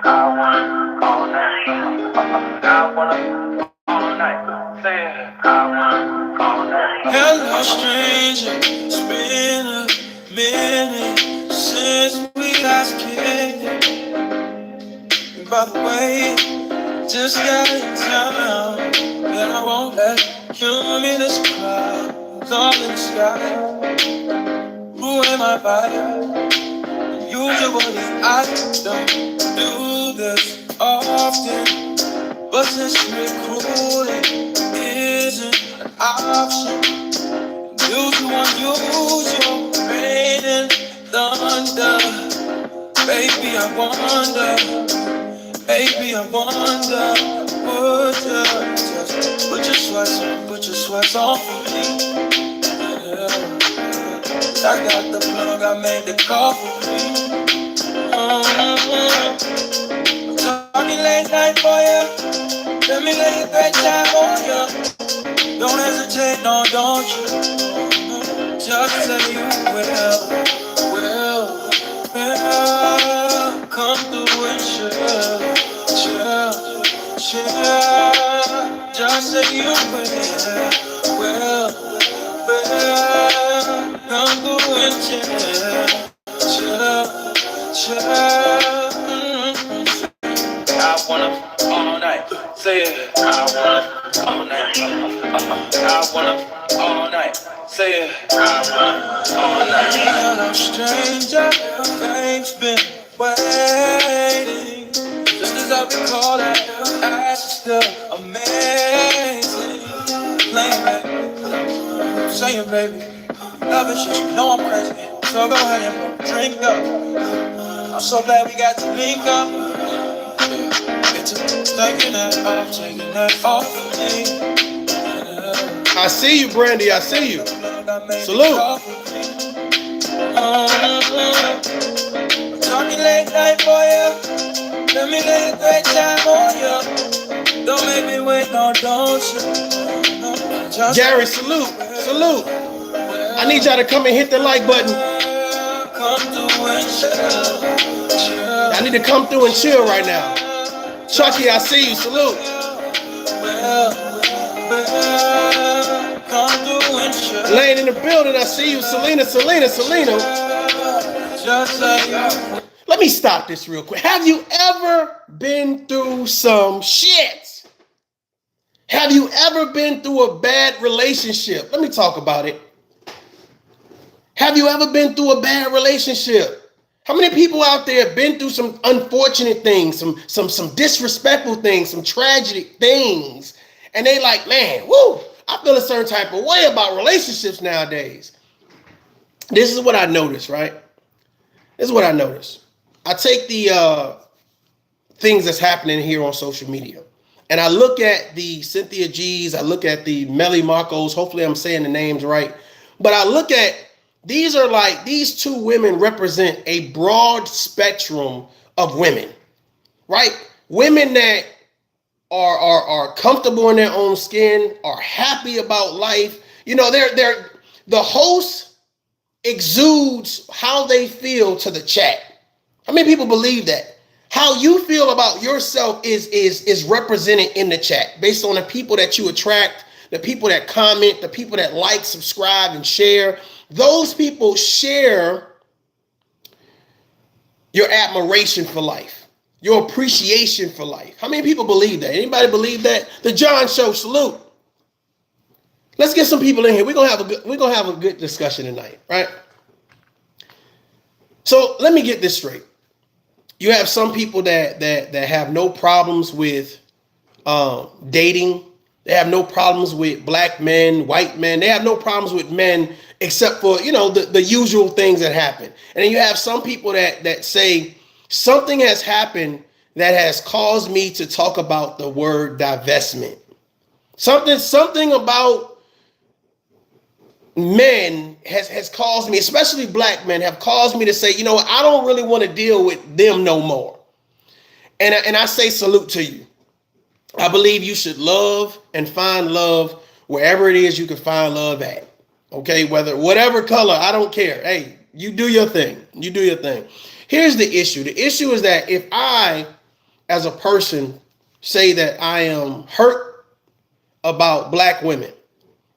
want all night. I want all night. Say it. I want all night. Hello, stranger. It's been a minute since we last kicked it. By the way, just got in town, and I won't let cumulus clouds all in the sky ruin my vibe. Usually I don't do this often, but since recruiting isn't an option, use your unusual rain and thunder. Baby, I wonder, would you just put your sweats on for me? Yeah. I got the plug, I made the call for me. I'm talking late night for you. Let me lay a great time on you. Don't hesitate, no, don't you? Just say you will. Come through and chill. Just say you will. Come through and chill. I wanna all night. Say it. I wanna all night. I wanna all night. Say it. I wanna all night. Hello, stranger. Fame's been waiting. Just as I recall that, ass is still amazing. Playing baby, saying baby, love is shit, you know I'm crazy. So go ahead and drink up. I'm so glad we got to link up. It's taking that off of me. I see you, Brandy. I see you. Salute. Talking late night for you. Let me lay a great time on you. Don't make me wait, no, don't you? Gary, salute. I need y'all to come and hit the like button. I need to come through and chill right now. Chucky, I see you. Salute. Laying in the building, I see you. Selena. Let me stop this real quick. Have you ever been through some shit? Have you ever been through a bad relationship? Let me talk about it. Have you ever been through a bad relationship? How many people out there have been through some unfortunate things, some disrespectful things, some tragic things, and they like, man, woo, I feel a certain type of way about relationships nowadays. This is what I noticed, right? This is what I noticed. I take the things that's happening here on social media, and I look at the Cynthia G's, I look at the mellimacos, hopefully I'm saying the names right, but I look at these two women represent a broad spectrum of women, right? Women that are comfortable in their own skin, are happy about life. You know, they're the host exudes how they feel to the chat. How many people believe that? How you feel about yourself is represented in the chat based on the people that you attract, the people that comment, the people that like, subscribe, and share. Those people share your admiration for life, your appreciation for life. How many people believe that? Anybody believe that? The John Show, salute. Let's get some people in here. We're gonna have a good discussion tonight, right? So let me get this straight. You have some people that have no problems with dating. They have no problems with black men, white men. They have no problems with men except for, you know, the usual things that happen. And then you have some people that say something has happened that has caused me to talk about the word divestment. Something about men has caused me, especially black men, have caused me to say, you know what, I don't really want to deal with them no more. And I say salute to you. I believe you should love and find love wherever it is you can find love at. Okay, whatever color, I don't care. Hey, you do your thing. Here's the issue. The issue is that if I as a person say that I am hurt about black women.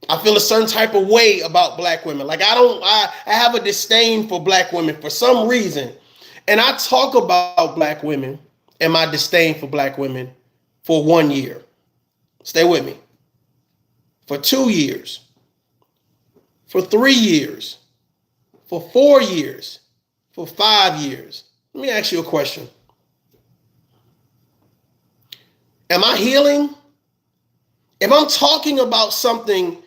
I feel a certain type of way about black women. Like I have a disdain for black women for some reason. And I talk about black women and my disdain for black women for 1 year. Stay with me. For 2 years. For 3 years. For 4 years. For 5 years. Let me ask you a question. Am I healing? If I'm talking about something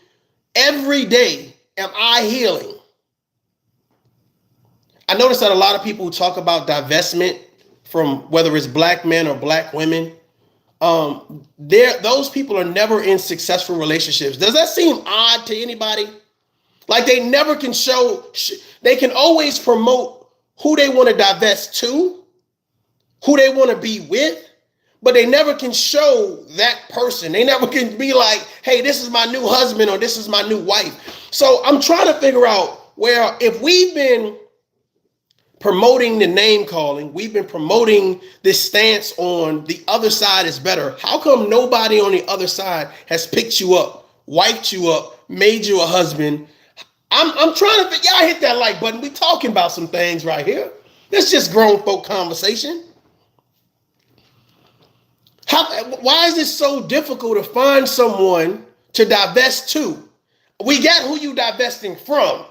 every day, am I healing? I notice that a lot of people who talk about divestment from whether it's black men or black women, those people are never in successful relationships. Does that seem odd to anybody? Like they never can show, they can always promote who they want to divest to, who they want to be with, but they never can show that person. They never can be like, hey, this is my new husband or this is my new wife. So I'm trying to figure out where, if we've been promoting the name calling, we've been promoting this stance on the other side is better, how come nobody on the other side has picked you up, wiped you up, made you a husband? I'm trying to figure, y'all hit that like button. We talking about some things right here. This just grown folk conversation. Why is it so difficult to find someone to divest to? We got who you divesting from,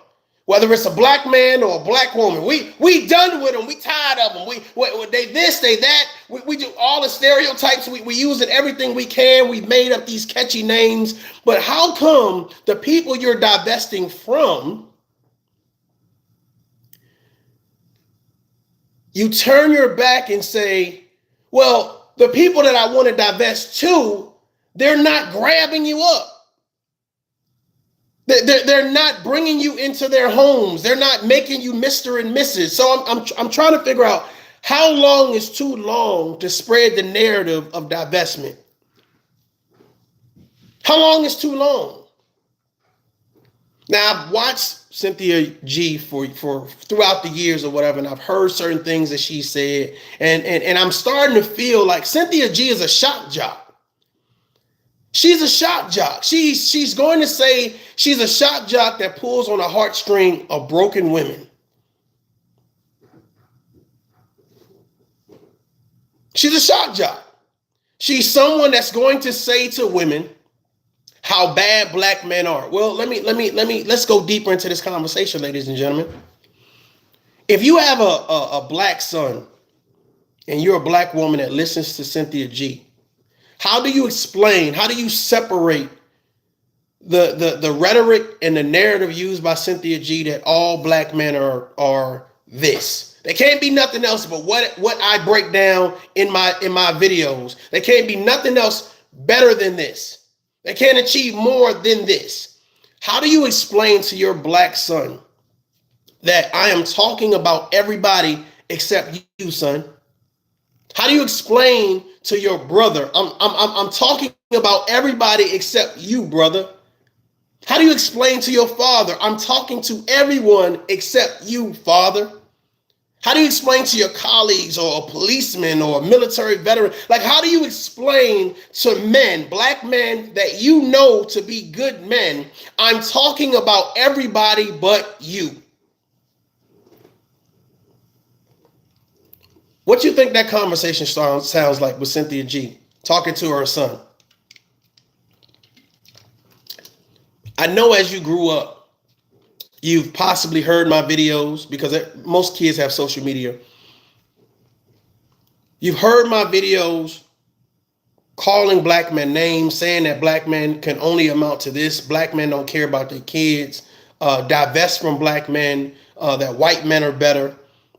whether it's a black man or a black woman. We done with them. We tired of them. They this, they that. We do all the stereotypes. We using everything we can. We made up these catchy names. But how come the people you're divesting from, you turn your back and say, well, the people that I want to divest to, they're not grabbing you up. They're not bringing you into their homes. They're not making you Mr. and Mrs. So I'm trying to figure out how long is too long to spread the narrative of divestment. How long is too long? Now, I've watched Cynthia G for throughout the years or whatever, and I've heard certain things that she said, and I'm starting to feel like Cynthia G is a shock jock. She's a shock jock. She's going to say she's a shock jock that pulls on a heartstring of broken women. She's a shock jock. She's someone that's going to say to women how bad black men are. Well, let's go deeper into this conversation, ladies and gentlemen. If you have a black son and you're a black woman that listens to Cynthia G, how do you explain, how do you separate the rhetoric and the narrative used by Cynthia G that all black men are this? They can't be nothing else but what I break down in my videos. They can't be nothing else better than this. They can't achieve more than this. How do you explain to your black son that I am talking about everybody except you, son? How do you explain to your brother, I'm talking about everybody except you, brother? How do you explain to your father, I'm talking to everyone except you, father? How do you explain to your colleagues or a policeman or a military veteran? Like, how do you explain to men, black men that you know to be good men, I'm talking about everybody but you? What do you think that conversation sounds like with Cynthia G talking to her son? I know as you grew up, you've possibly heard my videos because most kids have social media. You've heard my videos calling black men names, saying that black men can only amount to this. Black men don't care about their kids. Divest from black men. That white men are better,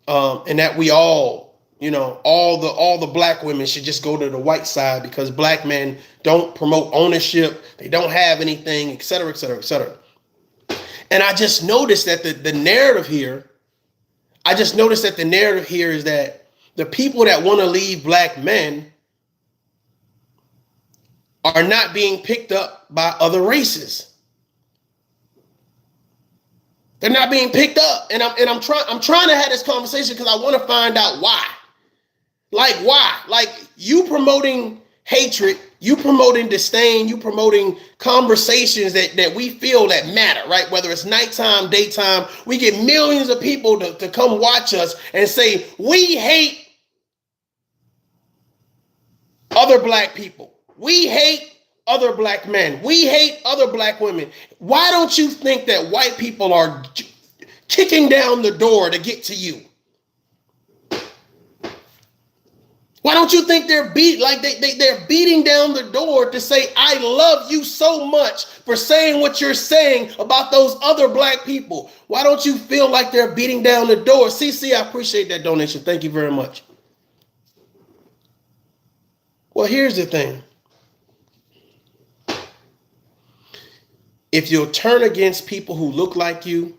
and that we all, all the black women should just go to the white side because black men don't promote ownership. They don't have anything, et cetera, et cetera, et cetera. And I just noticed that the narrative here, is that the people that want to leave black men are not being picked up by other races. They're not being picked up. And I'm trying to have this conversation because I want to find out why. Like, why? Like, you promoting hatred, you promoting disdain, you promoting conversations that we feel that matter, right? Whether it's nighttime, daytime, we get millions of people to come watch us and say, we hate other black people. We hate other black men. We hate other black women. Why don't you think that white people are kicking down the door to get to you? Why don't you think they're they're beating down the door to say, I love you so much for saying what you're saying about those other black people? Why don't you feel like they're beating down the door? CC, I appreciate that donation. Thank you very much. Well, here's the thing. If you'll turn against people who look like you,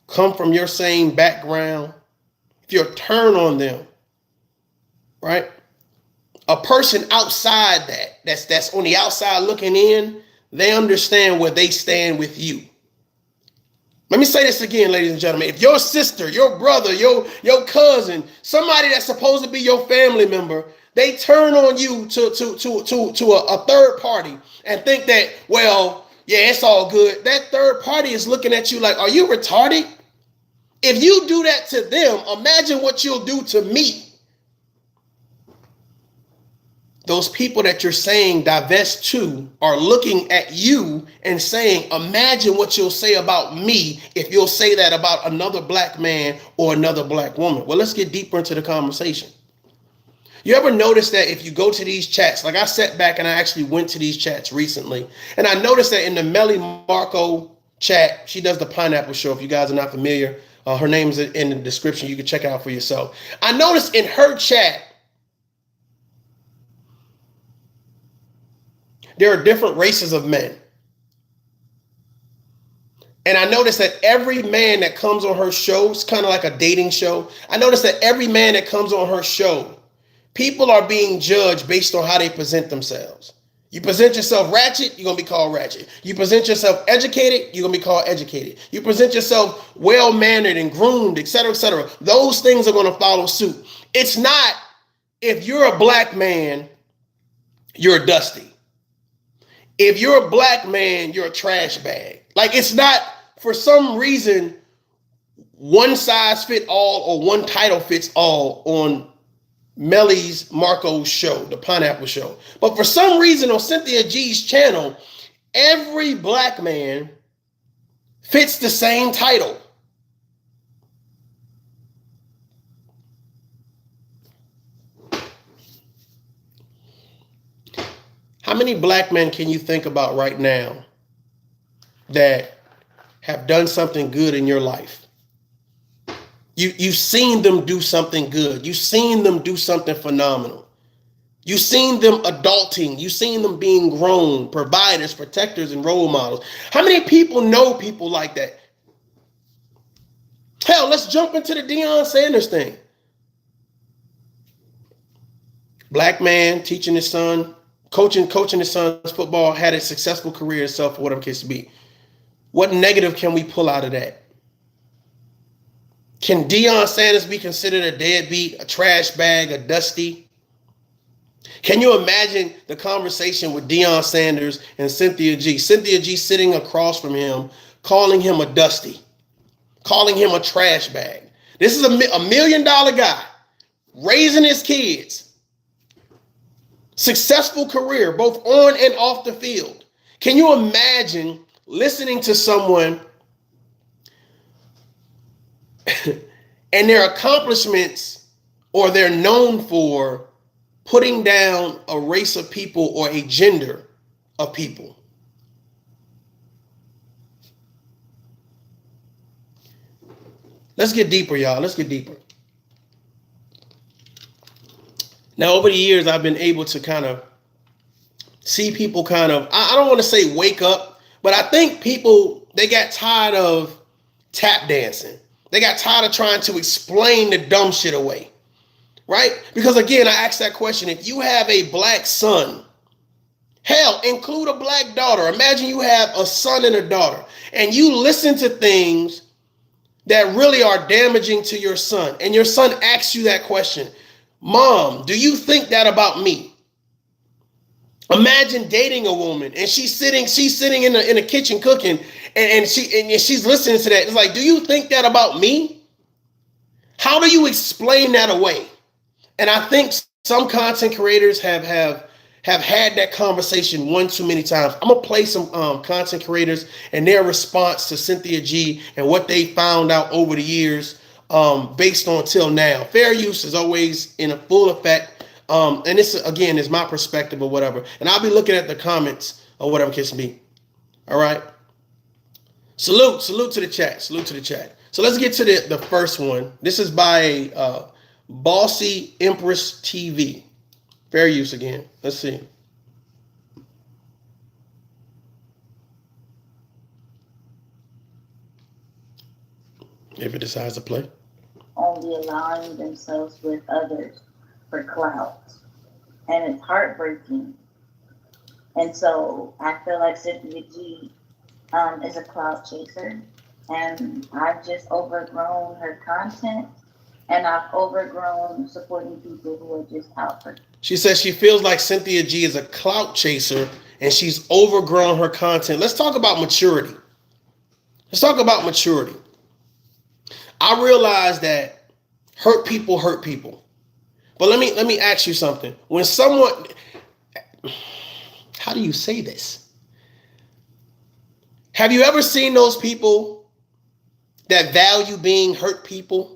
come from your same background, if you'll turn on them, right? A person outside that's on the outside looking in, they understand where they stand with you. Let me say this again, ladies and gentlemen. If your sister, your brother, your cousin, somebody that's supposed to be your family member, they turn on you to a third party and think that, well, yeah, it's all good. That third party is looking at you like, are you retarded? If you do that to them, imagine what you'll do to me. Those people that you're saying divest to are looking at you and saying, imagine what you'll say about me if you'll say that about another black man or another black woman. Well, let's get deeper into the conversation. You ever notice that if you go to these chats, like I sat back and I actually went to these chats recently, and I noticed that in the mellimonaco chat, she does the pineapple show. If you guys are not familiar, her name's in the description. You can check it out for yourself. I noticed in her chat, there are different races of men. And I noticed that every man that comes on her show, it's kind of like a dating show. I noticed that every man that comes on her show, people are being judged based on how they present themselves. You present yourself ratchet, you're going to be called ratchet. You present yourself educated, you're going to be called educated. You present yourself well-mannered and groomed, etc., etc. Those things are going to follow suit. It's not, if you're a black man, you're dusty. If you're a black man, you're a trash bag. Like, it's not, for some reason, one size fit all or one title fits all on Marco's show, the Pineapple Show. But for some reason on Cynthia G's channel, every black man fits the same title. How many black men can you think about right now that have done something good in your life? You've seen them do something good. You've seen them do something phenomenal. You've seen them adulting. You've seen them being grown, providers, protectors, and role models. How many people know people like that? Hell, let's jump into the Deion Sanders thing. Black man teaching his son, coaching his son's football, had a successful career himself, or whatever the case to be. What negative can we pull out of that? Can Deion Sanders be considered a deadbeat, a trash bag, a dusty? Can you imagine the conversation with Deion Sanders and Cynthia G? Cynthia G sitting across from him, calling him a dusty, calling him a trash bag. This is a $1 million guy, raising his kids, successful career, both on and off the field. Can you imagine listening to someone and their accomplishments, or they're known for putting down a race of people or a gender of people? Let's get deeper, y'all. Let's get deeper. Now, over the years, I've been able to kind of see people kind of, I don't want to say wake up, but I think people, they got tired of tap dancing. They got tired of trying to explain the dumb shit away, right? Because again, I asked that question. If you have a black son, hell, include a black daughter. Imagine you have a son and a daughter, and you listen to things that really are damaging to your son, and your son asks you that question, Mom, do you think that about me? Imagine dating a woman and she's sitting in the kitchen cooking, and she's listening to that. It's like, do you think that about me? How do you explain that away? And I think some content creators have had that conversation one too many times. I'm gonna play some content creators and their response to Cynthia G and what they found out over the years, based on till now. Fair use is always in a full effect. And this again is my perspective or whatever. And I'll be looking at the comments or whatever case may be. All right. Salute to the chat. So let's get to the first one. This is by Bossy Empress TV. Fair use again. Let's see. If it decides to play. Only allowing themselves with others for clout. And it's heartbreaking. And so I feel like Cynthia G is a clout chaser. And I've just overgrown her content. And I've overgrown supporting people who are just out for. She says she feels like Cynthia G is a clout chaser and she's overgrown her content. Let's talk about maturity. I realize that hurt people hurt people. But let me ask you something. When someone, how do you say this? Have you ever seen those people that value being hurt people?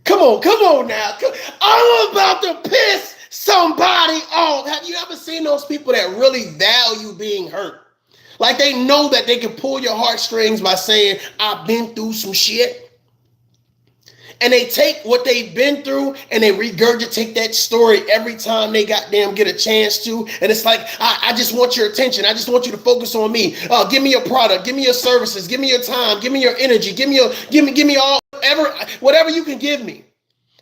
Come on now. I'm about to piss somebody off. Have you ever seen those people that really value being hurt? Like they know that they can pull your heartstrings by saying, I've been through some shit. And they take what they've been through and they regurgitate that story every time they goddamn get a chance to. And it's like, I just want your attention. I just want you to focus on me. Give me your product. Give me your services. Give me your time. Give me your energy. Give me all, whatever you can give me.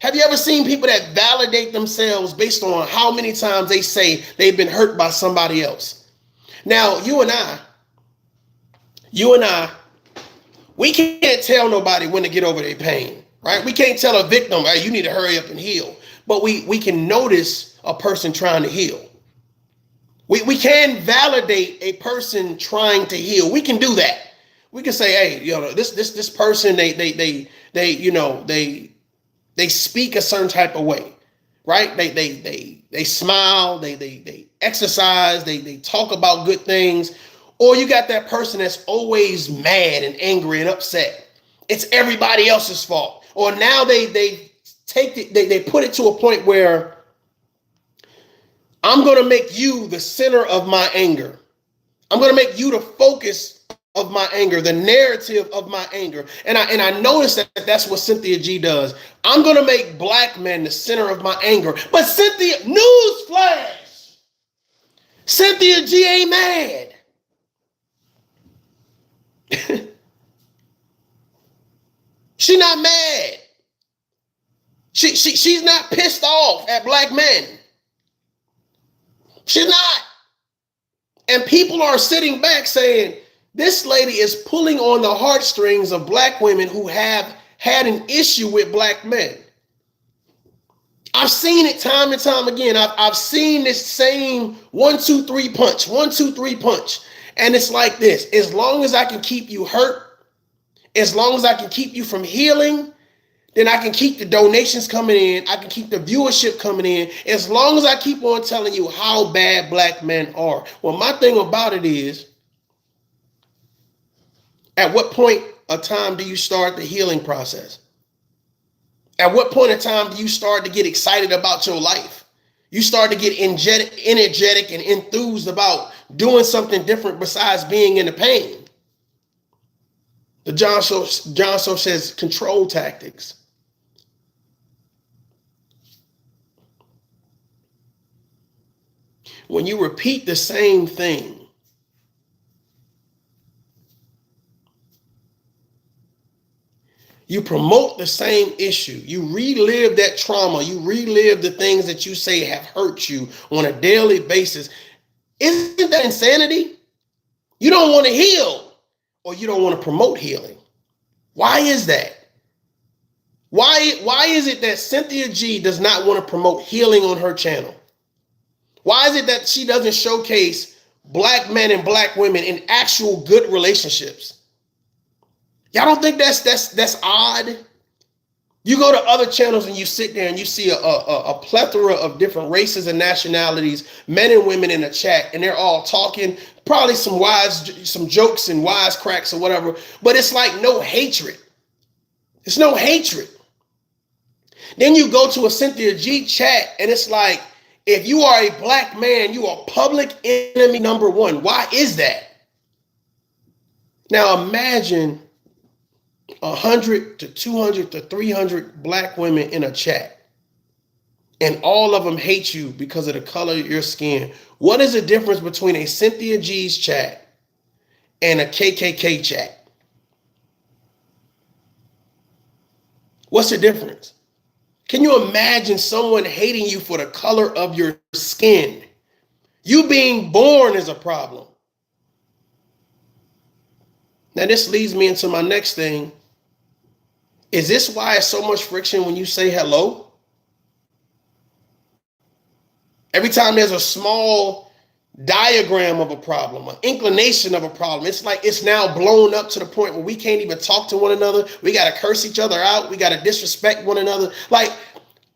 Have you ever seen people that validate themselves based on how many times they say they've been hurt by somebody else? Now, you and I, we can't tell nobody when to get over their pain. Right? We can't tell a victim, hey, you need to hurry up and heal. But we can notice a person trying to heal. We can validate a person trying to heal. We can do that. We can say, hey, this person, they speak a certain type of way, right? They smile, they exercise, they talk about good things. Or you got that person that's always mad and angry and upset. It's everybody else's fault. Or now they put it to a point where I'm going to make you the center of my anger. I'm going to make you the focus of my anger, the narrative of my anger. And I noticed that that's what Cynthia G does. I'm going to make black men the center of my anger. But Cynthia, newsflash, Cynthia G ain't mad. She's not mad. She's not pissed off at black men. She's not. And people are sitting back saying, this lady is pulling on the heartstrings of black women who have had an issue with black men. I've seen it time and time again. I've seen this same 1, 2, 3 punch, 1, 2, 3 punch. And it's like this. As long as I can keep you hurt, as long as I can keep you from healing, then I can keep the donations coming in. I can keep the viewership coming in. As long as I keep on telling you how bad black men are. Well, my thing about it is, at what point of time do you start the healing process? At what point in time do you start to get excited about your life? You start to get energetic and enthused about doing something different besides being in the pain. The John So says control tactics. When you repeat the same thing, you promote the same issue. You relive that trauma. You relive the things that you say have hurt you on a daily basis. Isn't that insanity? You don't want to heal, or you don't want to promote healing. Why is that? Why is it that Cynthia G does not want to promote healing on her channel? Why is it that she doesn't showcase black men and black women in actual good relationships? Y'all don't think that's odd? You go to other channels and you sit there and you see a plethora of different races and nationalities, men and women in a chat, and they're all talking, probably some jokes and wisecracks or whatever, but it's like no hatred. It's no hatred. Then you go to a Cynthia G chat and it's like, if you are a black man, you are public enemy number one. Why is that? Now imagine 100 to 200 to 300 black women in a chat, and all of them hate you because of the color of your skin. What is the difference between a Cynthia G's chat and a KKK chat? What's the difference? Can you imagine someone hating you for the color of your skin? You being born is a problem. Now this leads me into my next thing. Is this why it's so much friction when you say hello? Every time there's a small diagram of a problem, an inclination of a problem, it's like it's now blown up to the point where we can't even talk to one another. We got to curse each other out. We got to disrespect one another. Like,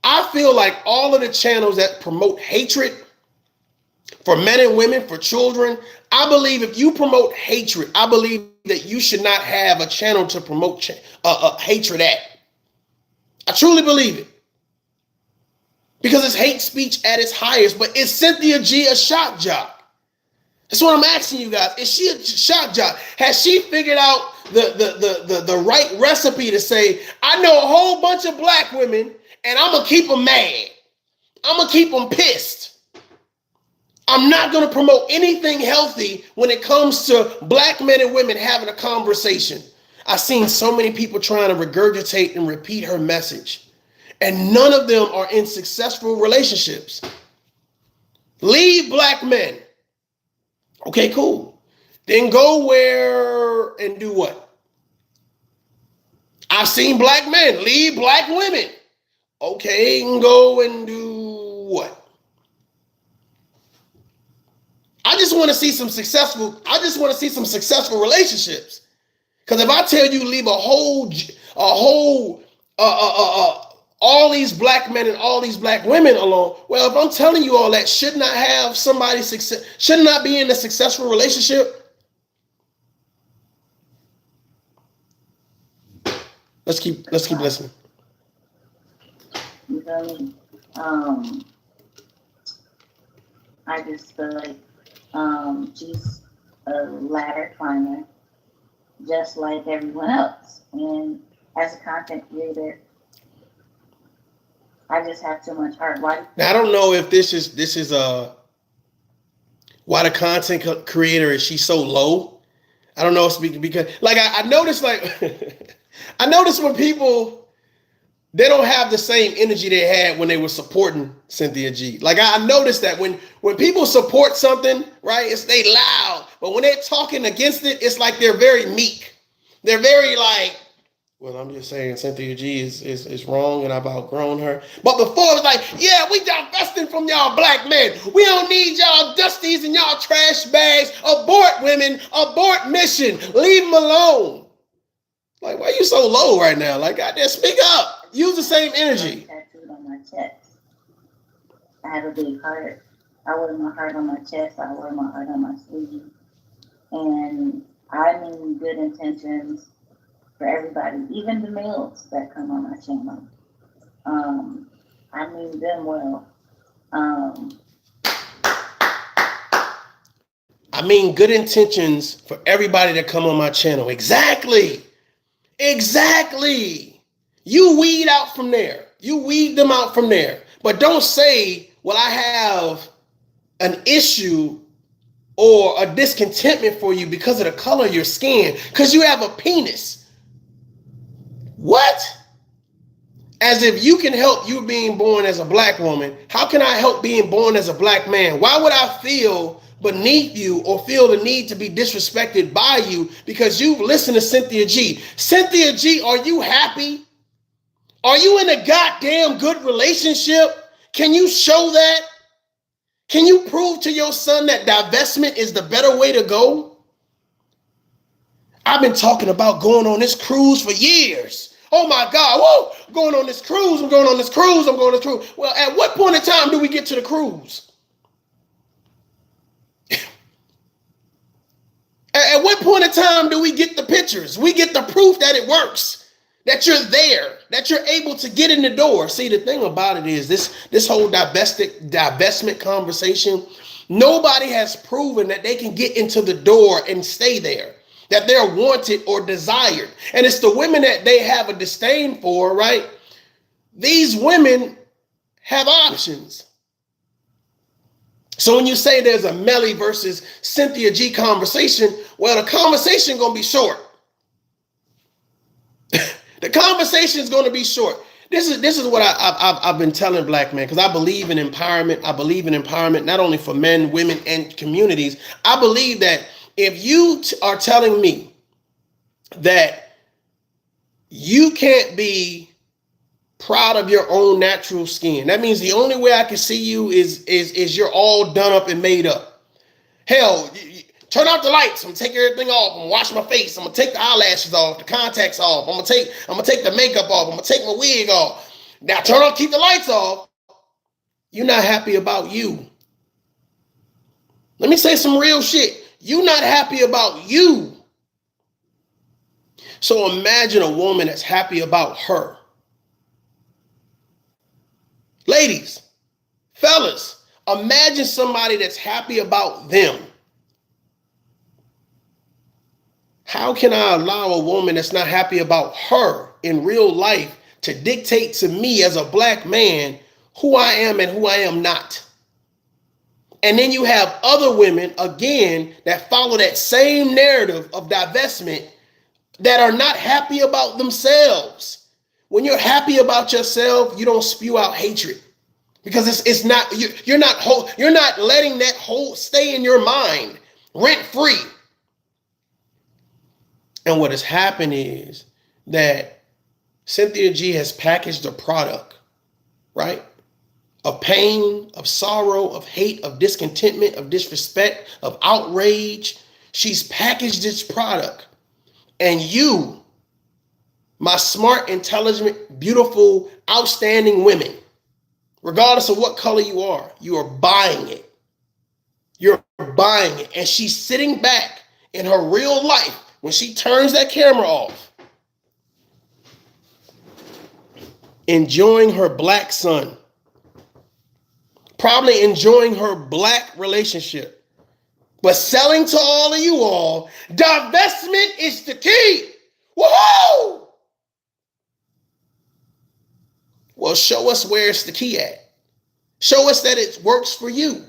I feel like all of the channels that promote hatred for men and women, for children, I believe if you promote hatred, I believe that you should not have a channel to promote hatred at. I truly believe it. Because it's hate speech at its highest. But is Cynthia G a shock jock? That's what I'm asking you guys. Is she a shock jock? Has she figured out the right recipe to say, I know a whole bunch of black women and I'm going to keep them mad. I'm going to keep them pissed. I'm not going to promote anything healthy when it comes to black men and women having a conversation. I've seen so many people trying to regurgitate and repeat her message, and none of them are in successful relationships. Leave black men. Okay, cool. Then go where and do what? I've seen black men leave black women. Okay, and go and do what? I just want to see some successful relationships. Because if I tell you leave all these black men and all these black women alone, well, if I'm telling you all that, shouldn't I have somebody shouldn't I be in a successful relationship? Let's keep listening. You feel me? I just feel like she's a ladder climber, just like everyone else. And as a content creator, I just have too much heart. Why? Now, I don't know if this is why the content creator is she so low. I don't know if it's because like I noticed I noticed when people, they don't have the same energy they had when they were supporting Cynthia G. Like I noticed that when people support something, right, they loud. But when they're talking against it, it's like they're very meek. They're very like, well, I'm just saying Cynthia G is wrong and I've outgrown her. But before it was like, yeah, we divesting from y'all black men. We don't need y'all dusties and y'all trash bags. Abort women, abort mission. Leave them alone. Like, why are you so low right now? Like, goddamn, speak up. Use the same energy. Tattooed on my chest. I have a big heart. I wear my heart on my chest. I wear my heart on my sleeve. And I mean good intentions for everybody, even the males that come on my channel. I mean them well. I mean good intentions for everybody that come on my channel. Exactly. You weed out from there. You weed them out from there. But don't say, well, I have an issue or a discontentment for you because of the color of your skin, because you have a penis. What? As if you can help you being born as a black woman. How can I help being born as a black man? Why would I feel beneath you or feel the need to be disrespected by you because you've listened to Cynthia G. Cynthia G, are you happy? Are you in a goddamn good relationship? Can you show that? Can you prove to your son that divestment is the better way to go? I've been talking about going on this cruise for years. Oh my God, whoa, I'm going on this cruise, I'm going on this cruise, I'm going on this cruise. Well, at what point in time do we get to the cruise? At what point in time do we get the pictures? We get the proof that it works, that you're there, that you're able to get in the door. See, the thing about it is this whole divestment conversation, nobody has proven that they can get into the door and stay there, that they're wanted or desired. And it's the women that they have a disdain for, right? These women have options. So when you say there's a Melly versus Cynthia G conversation, well, the conversation going to be short. The conversation is going to be short. This is what I've been telling black men, because I believe in empowerment. I believe in empowerment not only for men, women, and communities. I believe that if you are telling me that you can't be proud of your own natural skin, that means the only way I can see you is you're all done up and made up. Hell, turn off the lights. I'm gonna take everything off. I'm gonna wash my face. I'm gonna take the eyelashes off, the contacts off. I'm gonna take the makeup off. I'm gonna take my wig off. Now keep the lights off. You're not happy about you. Let me say some real shit. You're not happy about you. So imagine a woman that's happy about her. Ladies, fellas, imagine somebody that's happy about them. How can I allow a woman that's not happy about her in real life to dictate to me as a black man who I am and who I am not? And then you have other women, again, that follow that same narrative of divestment that are not happy about themselves. When you're happy about yourself, you don't spew out hatred, because it's not, you're not letting that whole stay in your mind rent free. And what has happened is that Cynthia G has packaged a product, right? Of pain, of sorrow, of hate, of discontentment, of disrespect, of outrage. She's packaged this product. And you, my smart, intelligent, beautiful, outstanding women, regardless of what color you are buying it. You're buying it. And she's sitting back in her real life when she turns that camera off, enjoying her black son, probably enjoying her black relationship, but selling to all of you all, divestment is the key. Woohoo! Well, show us where it's the key at. Show us that it works for you.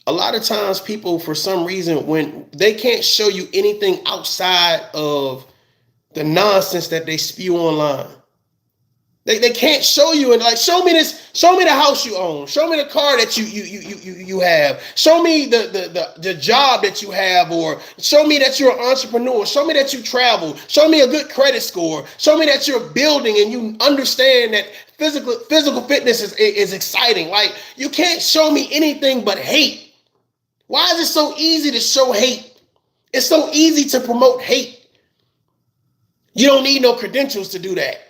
A lot of times people, for some reason, when they can't show you anything outside of the nonsense that they spew online, they can't show you, and like, show me this, show me the house you own, show me the car that you have, show me the job that you have, or show me that you're an entrepreneur, show me that you travel, show me a good credit score, show me that you're building and you understand that physical fitness is exciting. Like, you can't show me anything but hate. Why is it so easy to show hate? It's so easy to promote hate. You don't need no credentials to do that.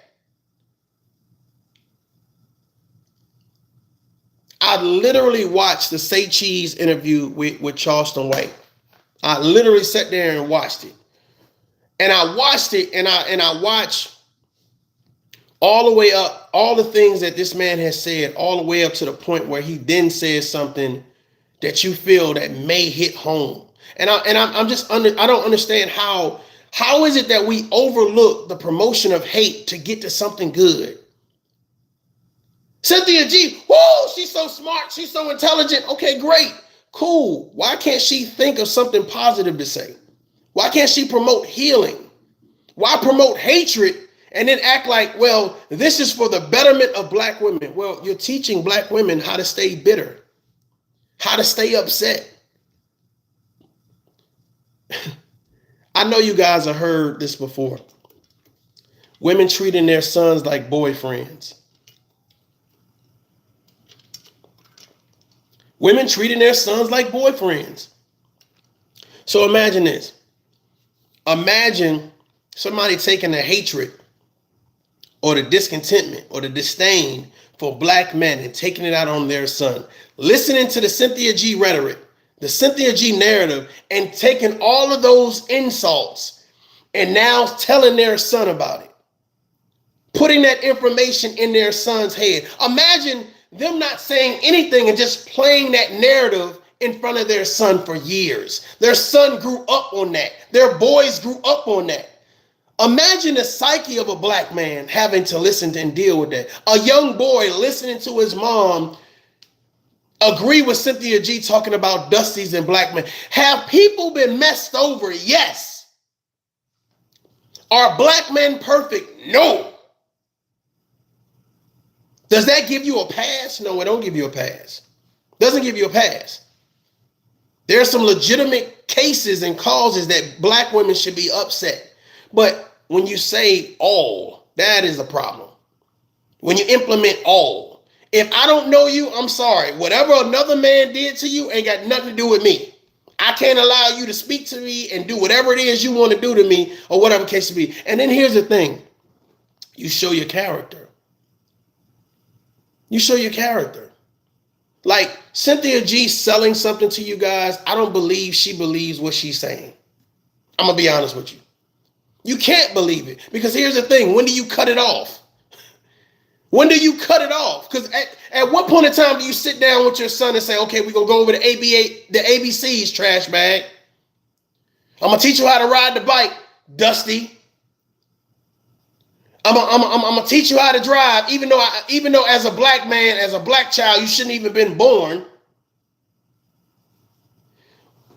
I literally watched the Say Cheese interview with Charleston White. I literally sat there and watched it. And I watched it, and I watched all the way up, all the things that this man has said, all the way up to the point where he then says something that you feel that may hit home. And I don't understand how is it that we overlook the promotion of hate to get to something good? Cynthia G, whoa, she's so smart, she's so intelligent. Okay, great, cool. Why can't she think of something positive to say? Why can't she promote healing? Why promote hatred and then act like, well, this is for the betterment of black women? Well, you're teaching black women how to stay bitter. how to stay upset. I know you guys have heard this before. Women treating their sons like boyfriends. Women treating their sons like boyfriends. So imagine this. Imagine somebody taking the hatred or the discontentment or the disdain for black men and taking it out on their son. Listening to the Cynthia G rhetoric, the Cynthia G narrative, and taking all of those insults and now telling their son about it. Putting that information in their son's head. Imagine them not saying anything and just playing that narrative in front of their son for years. Their son grew up on that. Their boys grew up on that. Imagine the psyche of a black man having to listen to and deal with that. A young boy listening to his mom agree with Cynthia G talking about Dusties and black men. Have people been messed over? Yes. Are black men perfect? No. Does that give you a pass? No, it don't give you a pass. Doesn't give you a pass. There are some legitimate cases and causes that black women should be upset. But when you say all, that is a problem. When you implement all. If I don't know you, I'm sorry. Whatever another man did to you ain't got nothing to do with me. I can't allow you to speak to me and do whatever it is you want to do to me or whatever case to be. And then here's the thing. You show your character. You show your character. Like Cynthia G selling something to you guys, I don't believe she believes what she's saying. I'm going to be honest with you. You can't believe it because here's the thing. When do you cut it off? When do you cut it off? Because at what point in time do you sit down with your son and say, okay, we're going to go over the ABCs trash bag. I'm going to teach you how to ride the bike, Dusty. I'm gonna teach you how to drive, even though as a black man, as a black child, you shouldn't even been born.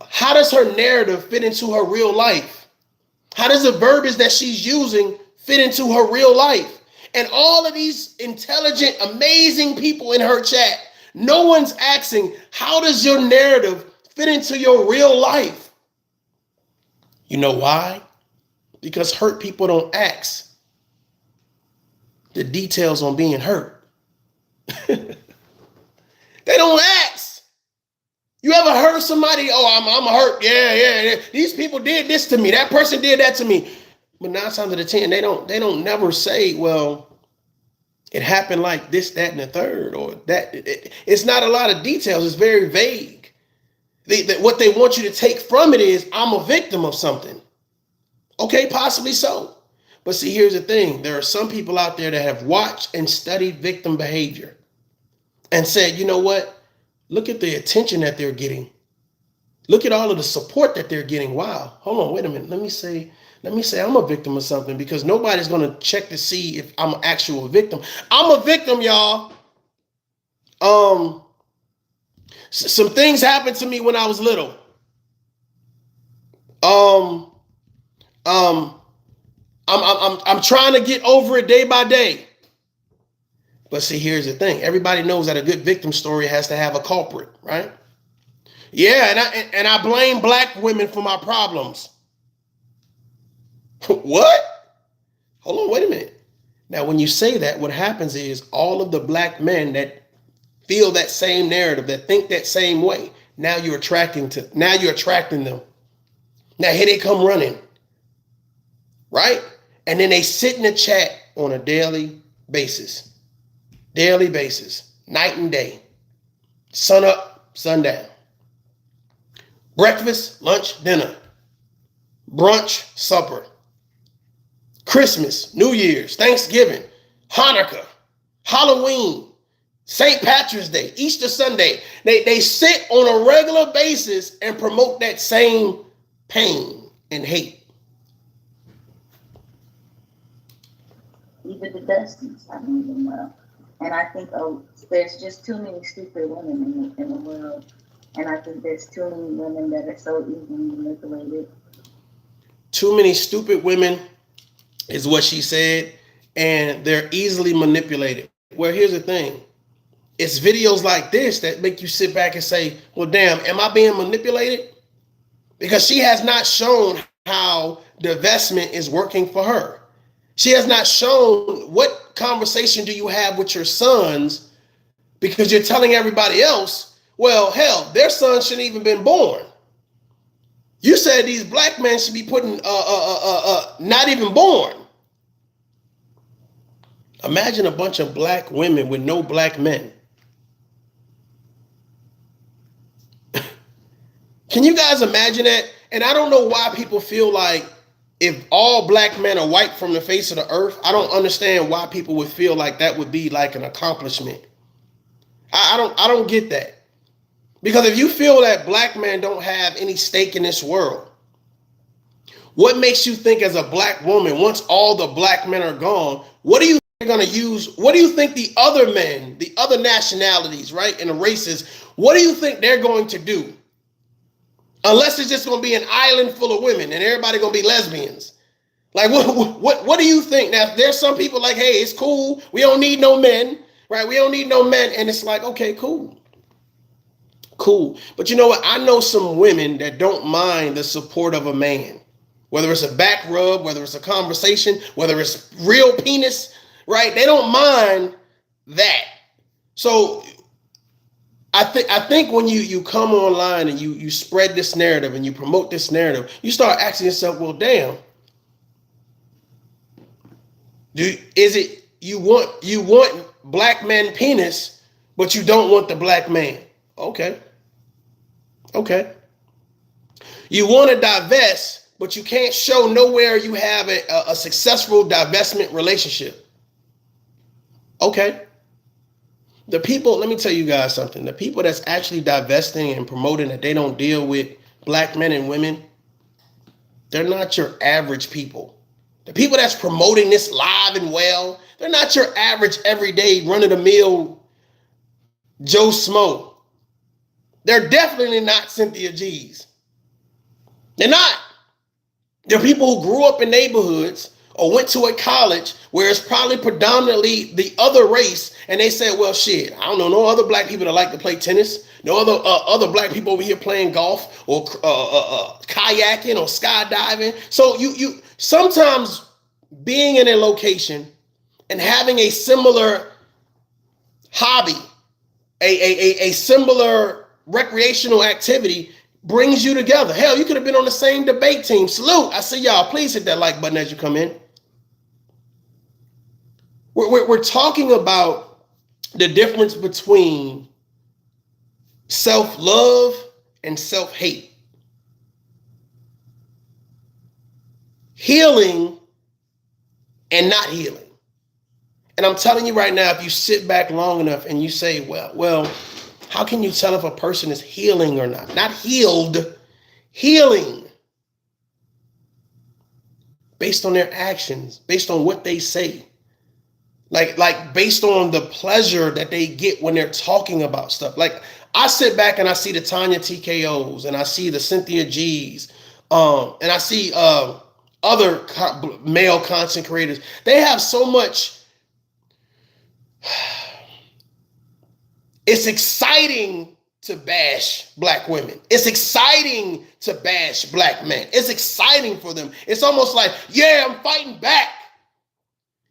How does her narrative fit into her real life? How does the verbiage that she's using fit into her real life? And all of these intelligent, amazing people in her chat, no one's asking, how does your narrative fit into your real life? You know why? Because hurt people don't ask the details on being hurt. They don't ask. You ever heard somebody, I'm hurt. Yeah. These people did this to me. That person did that to me. But 9 times out of 10, they don't never say, well, it happened like this, that, and the third, or that. It's not a lot of details. It's very vague. What they want you to take from it is, I'm a victim of something. Okay, possibly so. But see, here's the thing. There are some people out there that have watched and studied victim behavior and said, you know what? Look at the attention that they're getting. Look at all of the support that they're getting. Wow. Hold on. Wait a minute. Let me say I'm a victim of something because nobody's going to check to see if I'm an actual victim. I'm a victim, y'all. Some things happened to me when I was little. I'm trying to get over it day by day. But see, here's the thing. Everybody knows that a good victim story has to have a culprit, right? Yeah, and I blame black women for my problems. What? Hold on, wait a minute. Now, when you say that, what happens is all of the black men that feel that same narrative, that think that same way, now you're attracting them. Now here they come running, right? And then they sit in the chat on a daily basis, night and day, sun up, sundown, breakfast, lunch, dinner, brunch, supper, Christmas, New Year's, Thanksgiving, Hanukkah, Halloween, St. Patrick's Day, Easter Sunday. They sit on a regular basis and promote that same pain and hate. Even the Dusties, I know them well. And I think there's just too many stupid women in the world. And I think there's too many women that are so easily manipulated. Too many stupid women is what she said, and they're easily manipulated. Well, here's the thing. it's videos like this that make you sit back and say, well, damn, am I being manipulated? Because she has not shown how divestment is working for her. She has not shown what conversation do you have with your sons, because you're telling everybody else, well, hell, their son shouldn't even been born. You said these black men should be putting not even born. Imagine a bunch of black women with no black men. Can you guys imagine that? And I don't know why people feel like if all black men are wiped from the face of the earth, I don't understand why people would feel like that would be like an accomplishment. I don't get that. Because if you feel that black men don't have any stake in this world, what makes you think as a black woman, once all the black men are gone, what do you think they're going to use? What do you think the other men, the other nationalities, right, and the races, what do you think they're going to do? Unless it's just going to be an island full of women and everybody going to be lesbians. Like, what do you think? Now, there's some people like, hey, it's cool. We don't need no men, right? We don't need no men. And it's like, okay, cool. Cool. But you know what? I know some women that don't mind the support of a man, whether it's a back rub, whether it's a conversation, whether it's real penis, right? They don't mind that. So I think when you come online and you spread this narrative and you promote this narrative, you start asking yourself, well, damn, is it you want black man penis, but you don't want the black man? Okay. You want to divest, but you can't show nowhere you have a successful divestment relationship. Okay. The people, let me tell you guys something. The people that's actually divesting and promoting that they don't deal with black men and women, they're not your average people. The people that's promoting this live and well, they're not your average everyday run-of-the-mill Joe Smo. They're definitely not Cynthia G's. They're not. They're people who grew up in neighborhoods or went to a college where it's probably predominantly the other race, and they said, well, shit, I don't know no other black people that like to play tennis, no other black people over here playing golf or kayaking or skydiving. So you sometimes being in a location and having a similar hobby, a similar recreational activity brings you together. Hell, you could have been on the same debate team. Salute. I see y'all. Please hit that like button as you come in. We're talking about the difference between self-love and self-hate. Healing and not healing. And I'm telling you right now, if you sit back long enough and you say, well, how can you tell if a person is healing or not? Not healed, healing. Based on their actions, based on what they say. Like based on the pleasure that they get when they're talking about stuff. Like I sit back and I see the Tanya TKOs and I see the Cynthia G's and I see other male content creators. They have so much. It's exciting to bash black women. It's exciting to bash black men. It's exciting for them. It's almost like, yeah, I'm fighting back.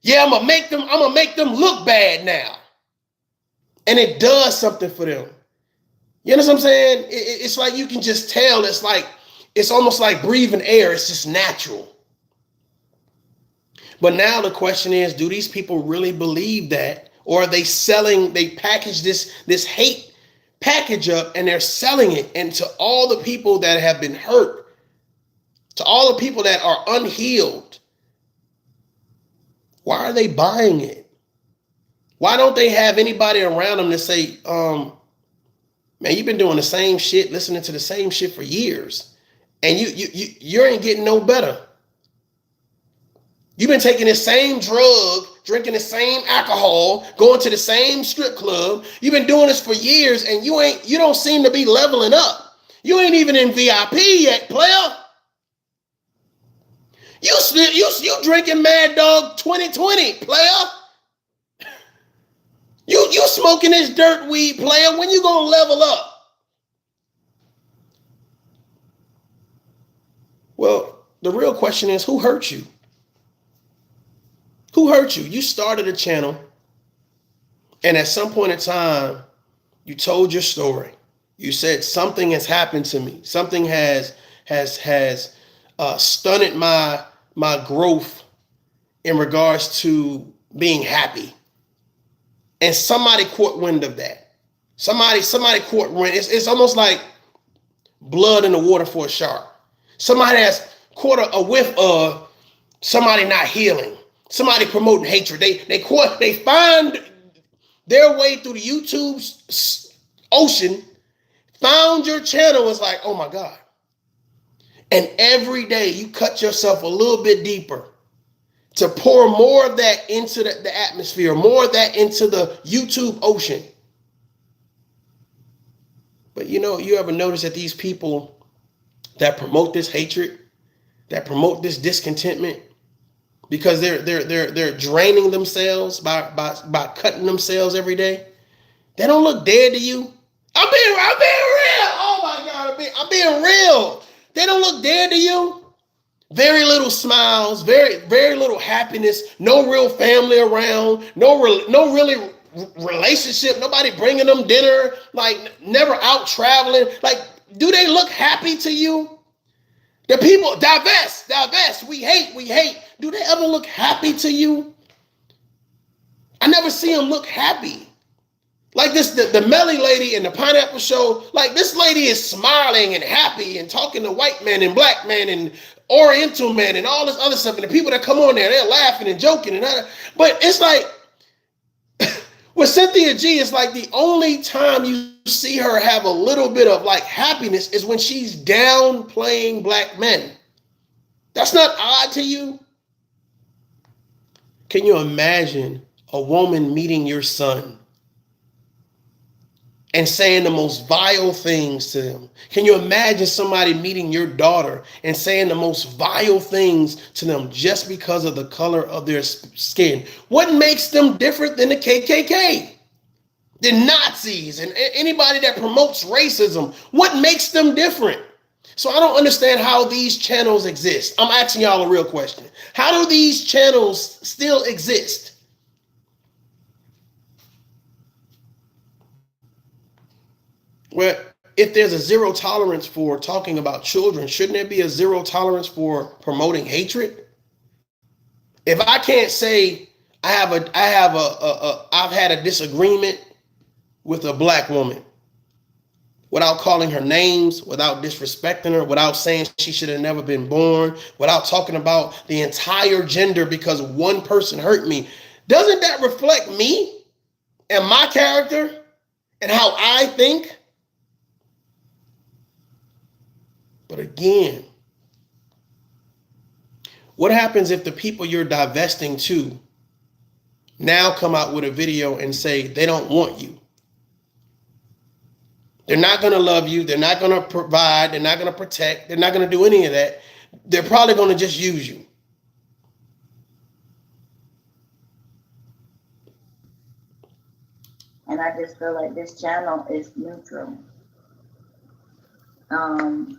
Yeah, I'm gonna make them look bad now. And it does something for them. You know what I'm saying? It's like you can just tell. It's almost like breathing air. It's just natural. But now the question is, do these people really believe that? Or are they selling, they package this hate package up and they're selling it, and to all the people that have been hurt, to all the people that are unhealed, why are they buying it? Why don't they have anybody around them to say, man, you've been doing the same shit, listening to the same shit for years, and you ain't getting no better. You've been taking the same drug, drinking the same alcohol, going to the same strip club. You've been doing this for years, and you don't seem to be leveling up. You ain't even in VIP yet, player. You drinking Mad Dog 2020, player. You smoking this dirt weed, player. When you gonna level up? Well, the real question is, who hurt you? Who hurt you? You started a channel, and at some point in time, you told your story. You said something has happened to me. Something has stunted my growth in regards to being happy. And somebody caught wind of that. Somebody caught wind. It's almost like blood in the water for a shark. Somebody has caught a whiff of somebody not healing. Somebody promoting hatred. They find their way through the YouTube's ocean, found your channel, was like, oh my God. And every day you cut yourself a little bit deeper to pour more of that into the atmosphere, more of that into the YouTube ocean. But you ever notice that these people that promote this hatred, that promote this discontentment, because they're draining themselves by cutting themselves every day, they don't look dead to you. I'm being real. Oh my God, I'm being real. They don't look dead to you. Very little smiles, very little happiness, no real family around, no really relationship, nobody bringing them dinner, like never out traveling. Like, do they look happy to you? The people, divest, we hate. Do they ever look happy to you? I never see them look happy. Like this, the Melly lady in the Pineapple Show, like this lady is smiling and happy and talking to white men and black men and Oriental men and all this other stuff. And the people that come on there, they're laughing and joking. But it's like, with Cynthia G, it's like the only time you see her have a little bit of like happiness is when she's downplaying black men. That's not odd to you? Can you imagine a woman meeting your son and saying the most vile things to them? Can you imagine somebody meeting your daughter and saying the most vile things to them just because of the color of their skin? What makes them different than the KKK, the Nazis, and anybody that promotes racism? What makes them different? So I don't understand how these channels exist. I'm asking y'all a real question. How do these channels still exist? Well, if there's a zero tolerance for talking about children, shouldn't there be a zero tolerance for promoting hatred? If I can't say I've had a disagreement with a black woman without calling her names, without disrespecting her, without saying she should have never been born, without talking about the entire gender because one person hurt me, doesn't that reflect me and my character and how I think? But again, what happens if the people you're divesting to now come out with a video and say they don't want you? They're not going to love you. They're not going to provide. They're not going to protect. They're not going to do any of that. They're probably going to just use you. And I just feel like this channel is neutral.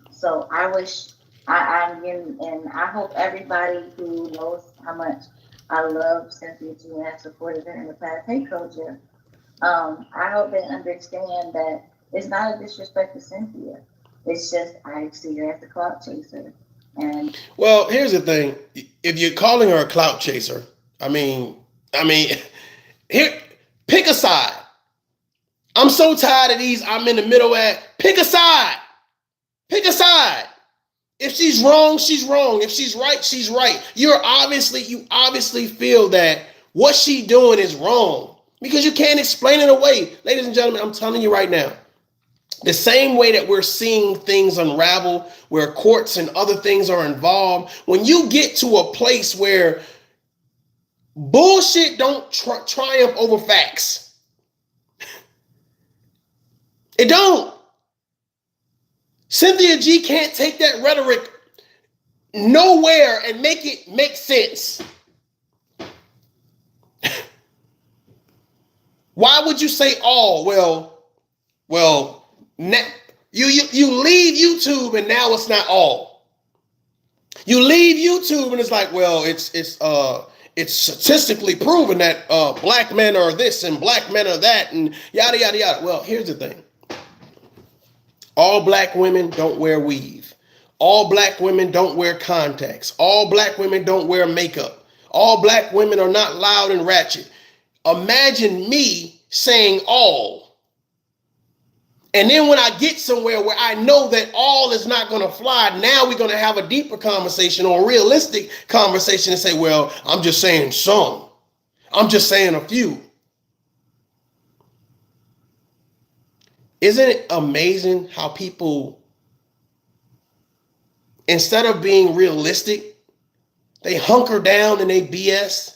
So I wish I'm getting, and I hope everybody who knows how much I love Cynthia G and have supported her in the past. Hey, Koja. I hope they understand that it's not a disrespect to Cynthia. It's just I see her as a clout chaser. And well, here's the thing: if you're calling her a clout chaser, I mean, here, pick a side. I'm so tired of these. I'm in the middle at. Pick a side. Pick a side. If she's wrong, she's wrong. If she's right, she's right. You obviously feel that what she's doing is wrong because you can't explain it away. Ladies and gentlemen, I'm telling you right now, the same way that we're seeing things unravel, where courts and other things are involved, when you get to a place where bullshit don't triumph over facts, it don't. Cynthia G can't take that rhetoric nowhere and make it make sense. Why would you say all? Well, you leave YouTube and now it's not all. You leave YouTube and it's like, well, it's statistically proven that black men are this and black men are that and yada yada yada. Well, here's the thing. All black women don't wear weave. All black women don't wear contacts. All black women don't wear makeup. All black women are not loud and ratchet. Imagine me saying all. And then when I get somewhere where I know that all is not going to fly, now we're going to have a deeper conversation or a realistic conversation and say, well, I'm just saying some. I'm just saying a few. Isn't it amazing how people, instead of being realistic, they hunker down and they BS?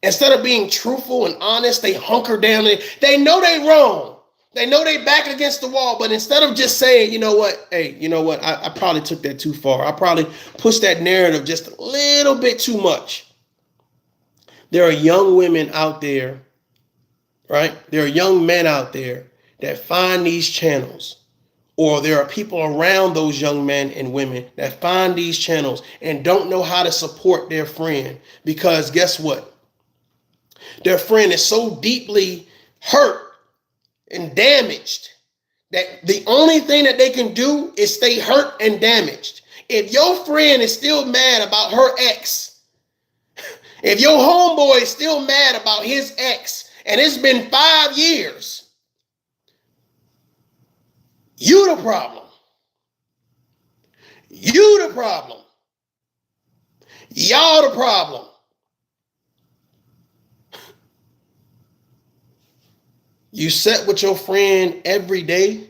Instead of being truthful and honest, they hunker down. They know they wrong. They know they back against the wall, but instead of just saying, you know what, hey, you know what, I probably took that too far. I probably pushed that narrative just a little bit too much. There are young women out there, right? There are young men out there that find these channels, or there are people around those young men and women that find these channels and don't know how to support their friend, because guess what? Their friend is so deeply hurt and damaged that the only thing that they can do is stay hurt and damaged. If your friend is still mad about her ex, if your homeboy is still mad about his ex, and it's been 5 years, you the problem. You the problem. Y'all the problem. You sat with your friend every day,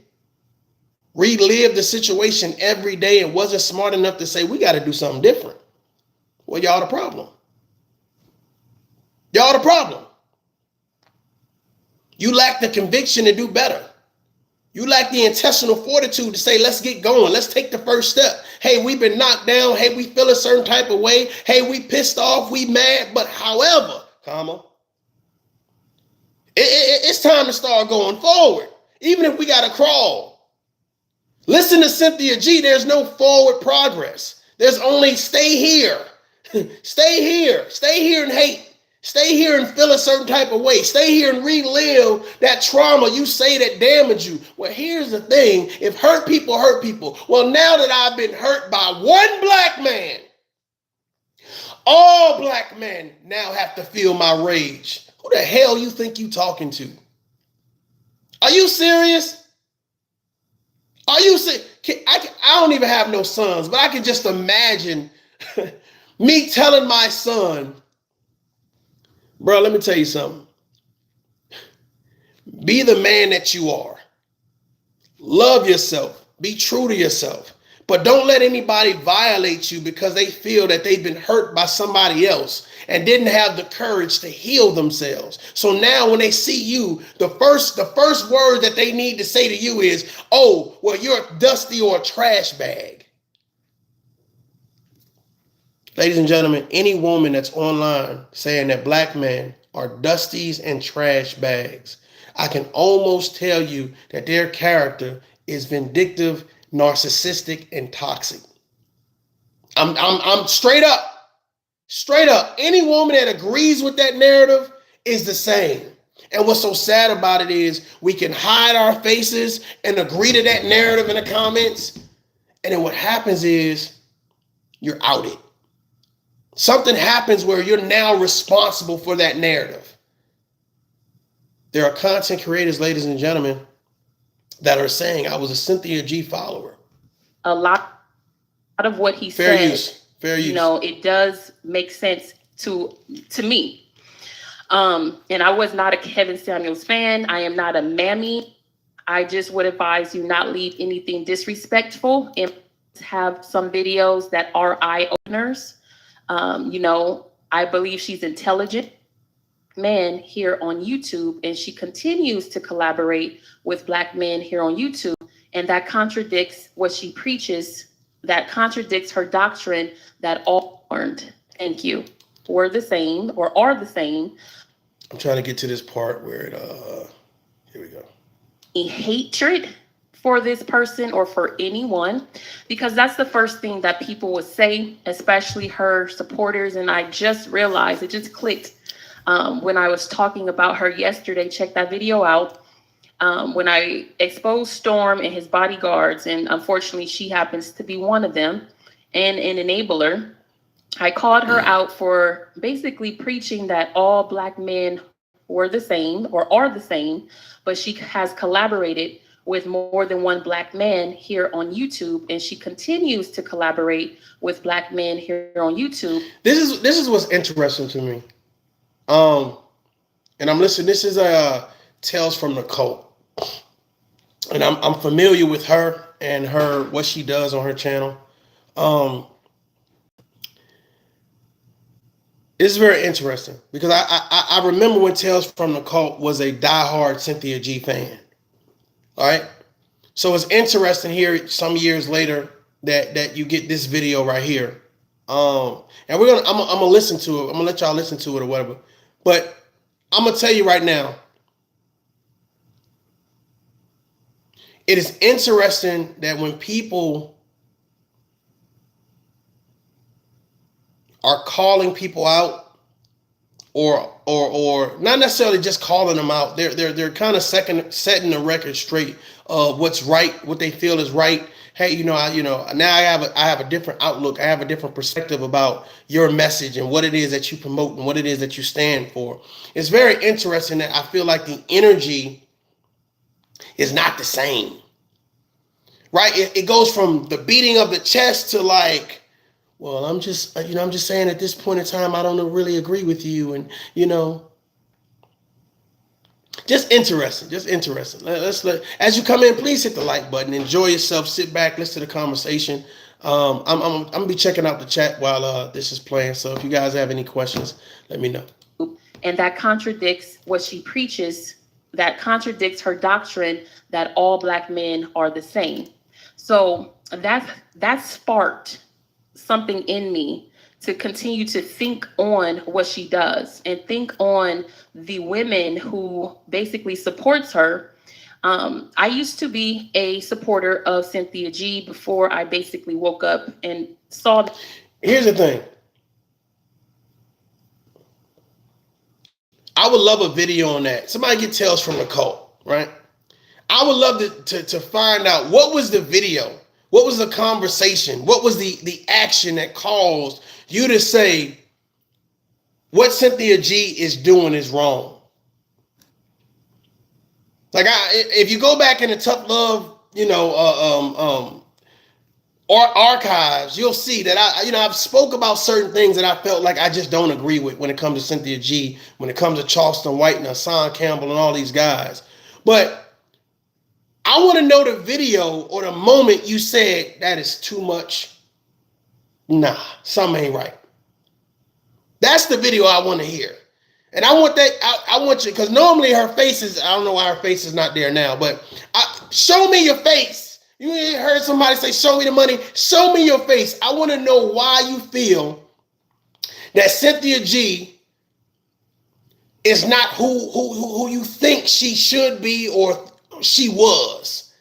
relive the situation every day, and wasn't smart enough to say, we got to do something different. Well, y'all the problem. Y'all the problem. You lack the conviction to do better. You lack the intestinal fortitude to say, let's get going. Let's take the first step. Hey, we've been knocked down. Hey, we feel a certain type of way. Hey, we pissed off. We mad. But however, it's time to start going forward, even if we got to crawl. Listen to Cynthia G. There's no forward progress. There's only stay here. Stay here. Stay here and hate. Stay here and feel a certain type of way. Stay here and relive that trauma you say that damaged you. Well, here's the thing. If hurt people hurt people. Well, now that I've been hurt by one black man, all black men now have to feel my rage. Who the hell you think you talking to? Are you serious? Are you serious? I don't even have no sons, but I can just imagine me telling my son, bro, let me tell you something. Be the man that you are. Love yourself. Be true to yourself. But don't let anybody violate you because they feel that they've been hurt by somebody else and didn't have the courage to heal themselves. So now when they see you, the first word that they need to say to you is, oh, well, you're dusty or a trash bag. Ladies and gentlemen, any woman that's online saying that black men are dusties and trash bags, I can almost tell you that their character is vindictive, narcissistic, and toxic. I'm straight up. Any woman that agrees with that narrative is the same. And what's so sad about it is we can hide our faces and agree to that narrative in the comments. And then what happens is you're outed. Something happens where you're now responsible for that narrative. There are content creators, ladies and gentlemen, that are saying I was a Cynthia G follower. A lot of what he Fair said, use. you know, it does make sense to me. And I was not a Kevin Samuels fan. I am not a mammy. I just would advise you not leave anything disrespectful and have some videos that are eye openers. You know, I believe she's intelligent man here on YouTube, and she continues to collaborate with black men here on YouTube. And that contradicts what she preaches, that contradicts her doctrine that all learned, thank you, were the same or are the same. I'm trying to get to this part where it here we go. Hatred for this person or for anyone, because that's the first thing that people would say, especially her supporters. And I just realized, it just clicked when I was talking about her yesterday. Check that video out. When I exposed Storm and his bodyguards, and unfortunately she happens to be one of them and an enabler, I called her out for basically preaching that all Black men were the same or are the same, but she has collaborated with more than one Black man here on YouTube, and she continues to collaborate with Black men here on YouTube. This is what's interesting to me. And I'm listening. This is Tales from the Cult, and I'm familiar with her and what she does on her channel. It's very interesting because I remember when Tales from the Cult was a diehard Cynthia G fan. All right, so it's interesting here some years later that you get this video right here. And I'm gonna listen to it. I'm gonna let y'all listen to it or whatever. But I'm gonna tell you right now, it is interesting that when people are calling people out, or not necessarily just calling them out, they're kind of setting the record straight of what's right, what they feel is right. Hey, now I have a different outlook. I have a different perspective about your message and what it is that you promote and what it is that you stand for. It's very interesting that I feel like the energy is not the same, right? It goes from the beating of the chest to like, well, I'm just saying at this point in time, I don't really agree with you. And, just interesting. As you come in, please hit the like button, enjoy yourself, sit back, listen to the conversation. I'm going to be checking out the chat while this is playing. So if you guys have any questions, let me know. And that contradicts what she preaches, that contradicts her doctrine that all Black men are the same. So that sparked something in me to continue to think on what she does and think on the women who basically supports her. I used to be a supporter of Cynthia G before I basically woke up and saw. Here's the thing. I would love a video on that. Somebody get Tales from the Cult, right? I would love to find out what was the video. What was the conversation? What was the action that caused you to say what Cynthia G is doing is wrong? Like, if you go back in the Tough Love, archives, you'll see that I've spoke about certain things that I felt like I just don't agree with when it comes to Cynthia G, when it comes to Charleston White and Hassan Campbell and all these guys. But I want to know the video or the moment you said that is too much. Nah, something ain't right. That's the video I want to hear. And I want that. I want you, because normally her face is, I don't know why her face is not there now, but show me your face. You heard somebody say, show me the money. Show me your face. I want to know why you feel that Cynthia G is not who you think she should be or she was.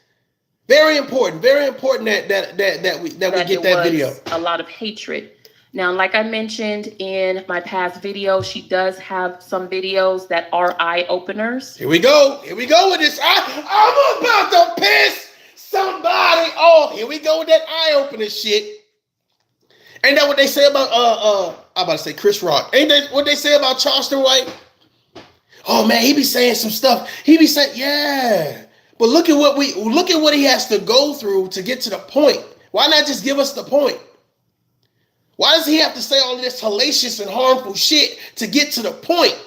Very important that we get that video. A lot of hatred. Now, like I mentioned in my past video, she does have some videos that are eye openers. Here we go with this. I'm about to piss somebody off. Here we go with that eye opener shit. Ain't that what they say about I'm about to say Chris Rock? Ain't that what they say about Charleston White? Oh man, he be saying some stuff. He be saying, yeah. But look at what he has to go through to get to the point. Why not just give us the point? Why does he have to say all this hellacious and harmful shit to get to the point?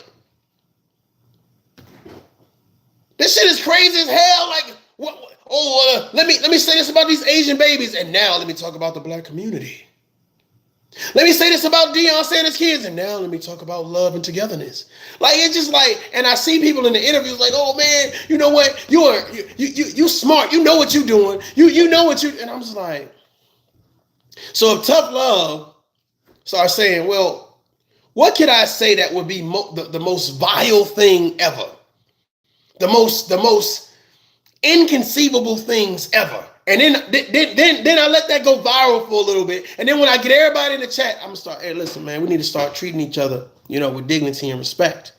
This shit is crazy as hell. Like, what? Oh, let me say this about these Asian babies, and now let me talk about the Black community. Let me say this about Deion and his kids, and now let me talk about love and togetherness. Like, it's just like, and I see people in the interviews like, oh man, you know what? You smart. You know what you're doing. You know what you. And I'm just like, so if Tough Love starts saying, well, what could I say that would be the most vile thing ever? The most inconceivable things ever. And then I let that go viral for a little bit. And then when I get everybody in the chat, I'm gonna start, hey, listen, man, we need to start treating each other, with dignity and respect.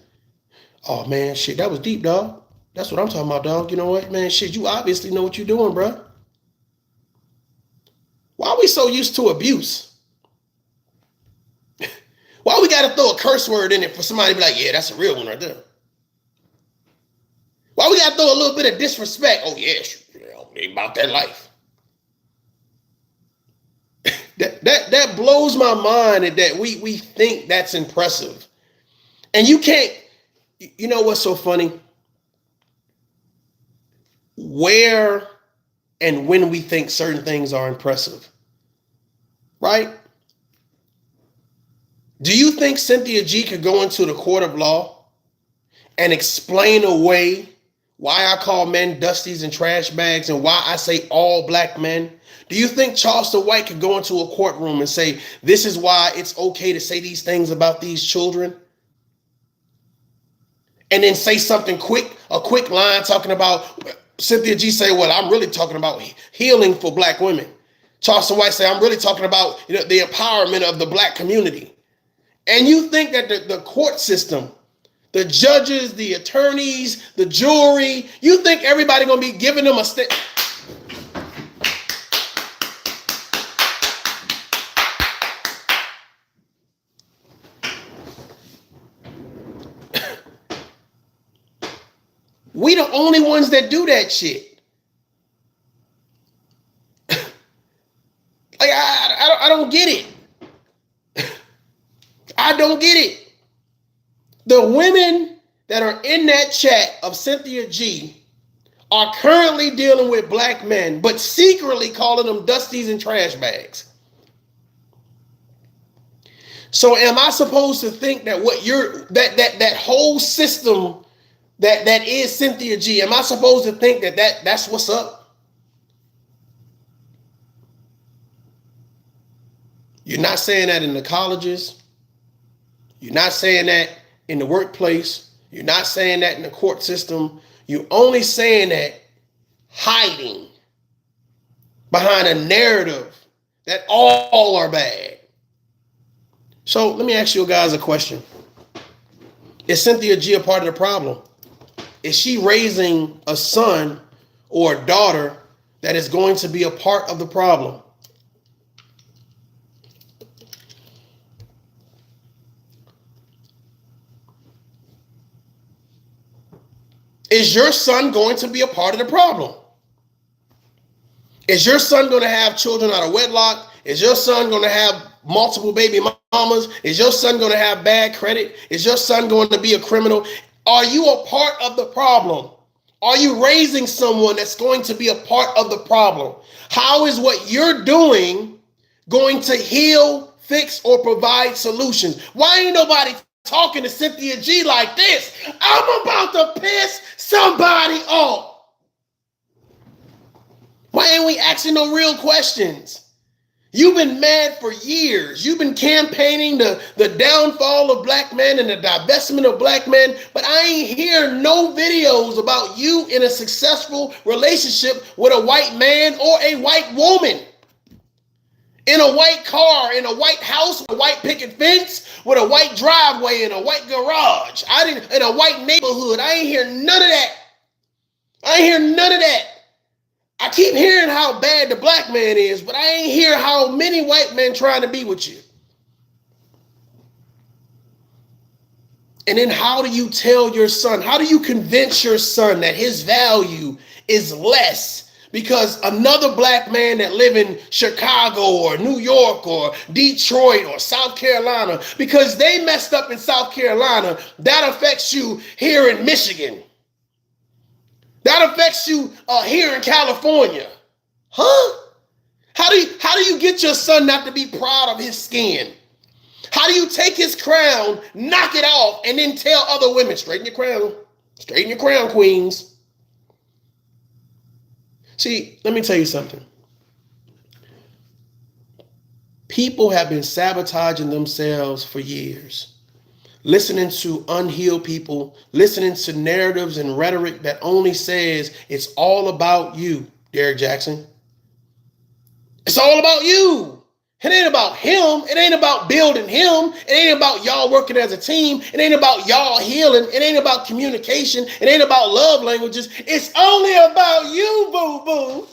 Oh man, shit, that was deep, dog. That's what I'm talking about, dog. You know what, man? Shit, you obviously know what you're doing, bro. Why are we so used to abuse? Why we gotta throw a curse word in it for somebody to be like, yeah, that's a real one right there? Why we gotta throw a little bit of disrespect? Oh yeah, they about that life. that blows my mind that we think that's impressive. And you can't, you know what's so funny? Where and when we think certain things are impressive, right? Do you think Cynthia G could go into the court of law and explain away why I call men dusties and trash bags and why I say all black men? Do you think Charleston White could go into a courtroom and say, this is why it's okay to say these things about these children? And then say something quick, a quick line talking about, Cynthia G say, well, I'm really talking about healing for black women. Charleston White say, I'm really talking about the empowerment of the black community. And you think that the court system, the judges, the attorneys, the jury, you think everybody gonna be giving them a We the only ones that do that shit. Like I don't get it. I don't get it. The women that are in that chat of Cynthia G are currently dealing with black men, but secretly calling them dusties and trash bags. So am I supposed to think that what that whole system that is Cynthia G, am I supposed to think that's what's up? You're not saying that in the colleges. You're not saying that in the workplace. You're not saying that in the court system. You're only saying that hiding behind a narrative that all are bad. So let me ask you guys a question. Is Cynthia G a part of the problem? Is she raising a son or a daughter that is going to be a part of the problem? Is your son going to be a part of the problem? Is your son going to have children out of wedlock? Is your son going to have multiple baby mamas? Is your son going to have bad credit? Is your son going to be a criminal? Are you a part of the problem? Are you raising someone that's going to be a part of the problem? How is what you're doing going to heal, fix, or provide solutions? Why ain't nobody talking to Cynthia G like this? I'm about to piss somebody off. Why ain't we asking no real questions? You've been mad for years. You've been campaigning the downfall of black men and the divestment of black men, but I ain't hear no videos about you in a successful relationship with a white man or a white woman. In a white car, in a white house, with a white picket fence, with a white driveway, in a white garage. In a white neighborhood. I ain't hear none of that. I ain't hear none of that. I keep hearing how bad the black man is, but I ain't hear how many white men trying to be with you. And then how do you tell your son, how do you convince your son that his value is less because another black man that live in Chicago or New York or Detroit or South Carolina, because they messed up in South Carolina, that affects you here in Michigan? That affects you here in California. Huh? How do you get your son not to be proud of his skin? How do you take his crown, knock it off, and then tell other women, straighten your crown, queens? See, let me tell you something. People have been sabotaging themselves for years. listening to unhealed people, listening to narratives and rhetoric that only says it's all about you, Derrick Jackson. It's all about you. It ain't about him. It ain't about building him. It ain't about y'all working as a team. It ain't about y'all healing. It ain't about communication. It ain't about love languages. It's only about you, boo-boo.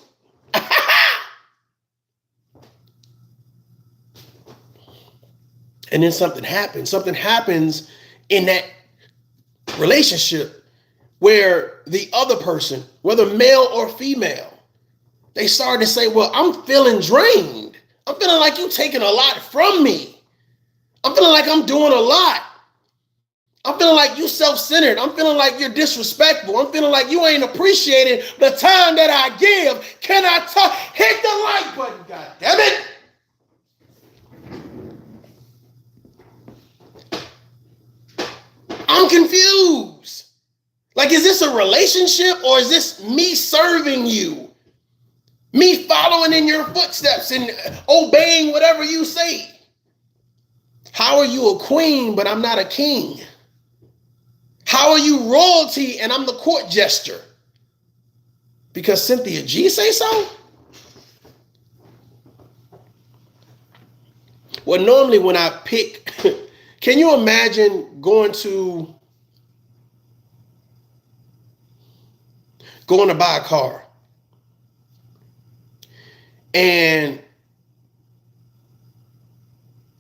And then something happens. Something happens in that relationship where the other person, whether male or female, they started to say, well, I'm feeling drained. I'm feeling like you're taking a lot from me. I'm feeling like I'm doing a lot. I'm feeling like you self-centered. I'm feeling like you're disrespectful. I'm feeling like you ain't appreciating the time that I give. Can I talk? Hit the like button, God damn it. I'm confused. Like, is this a relationship or is this me serving you? Me following in your footsteps and obeying whatever you say? How are you a queen, but I'm not a king? How are you royalty and I'm the court jester? Because Cynthia G say so? Well, normally when I pick, can you imagine going to buy a car and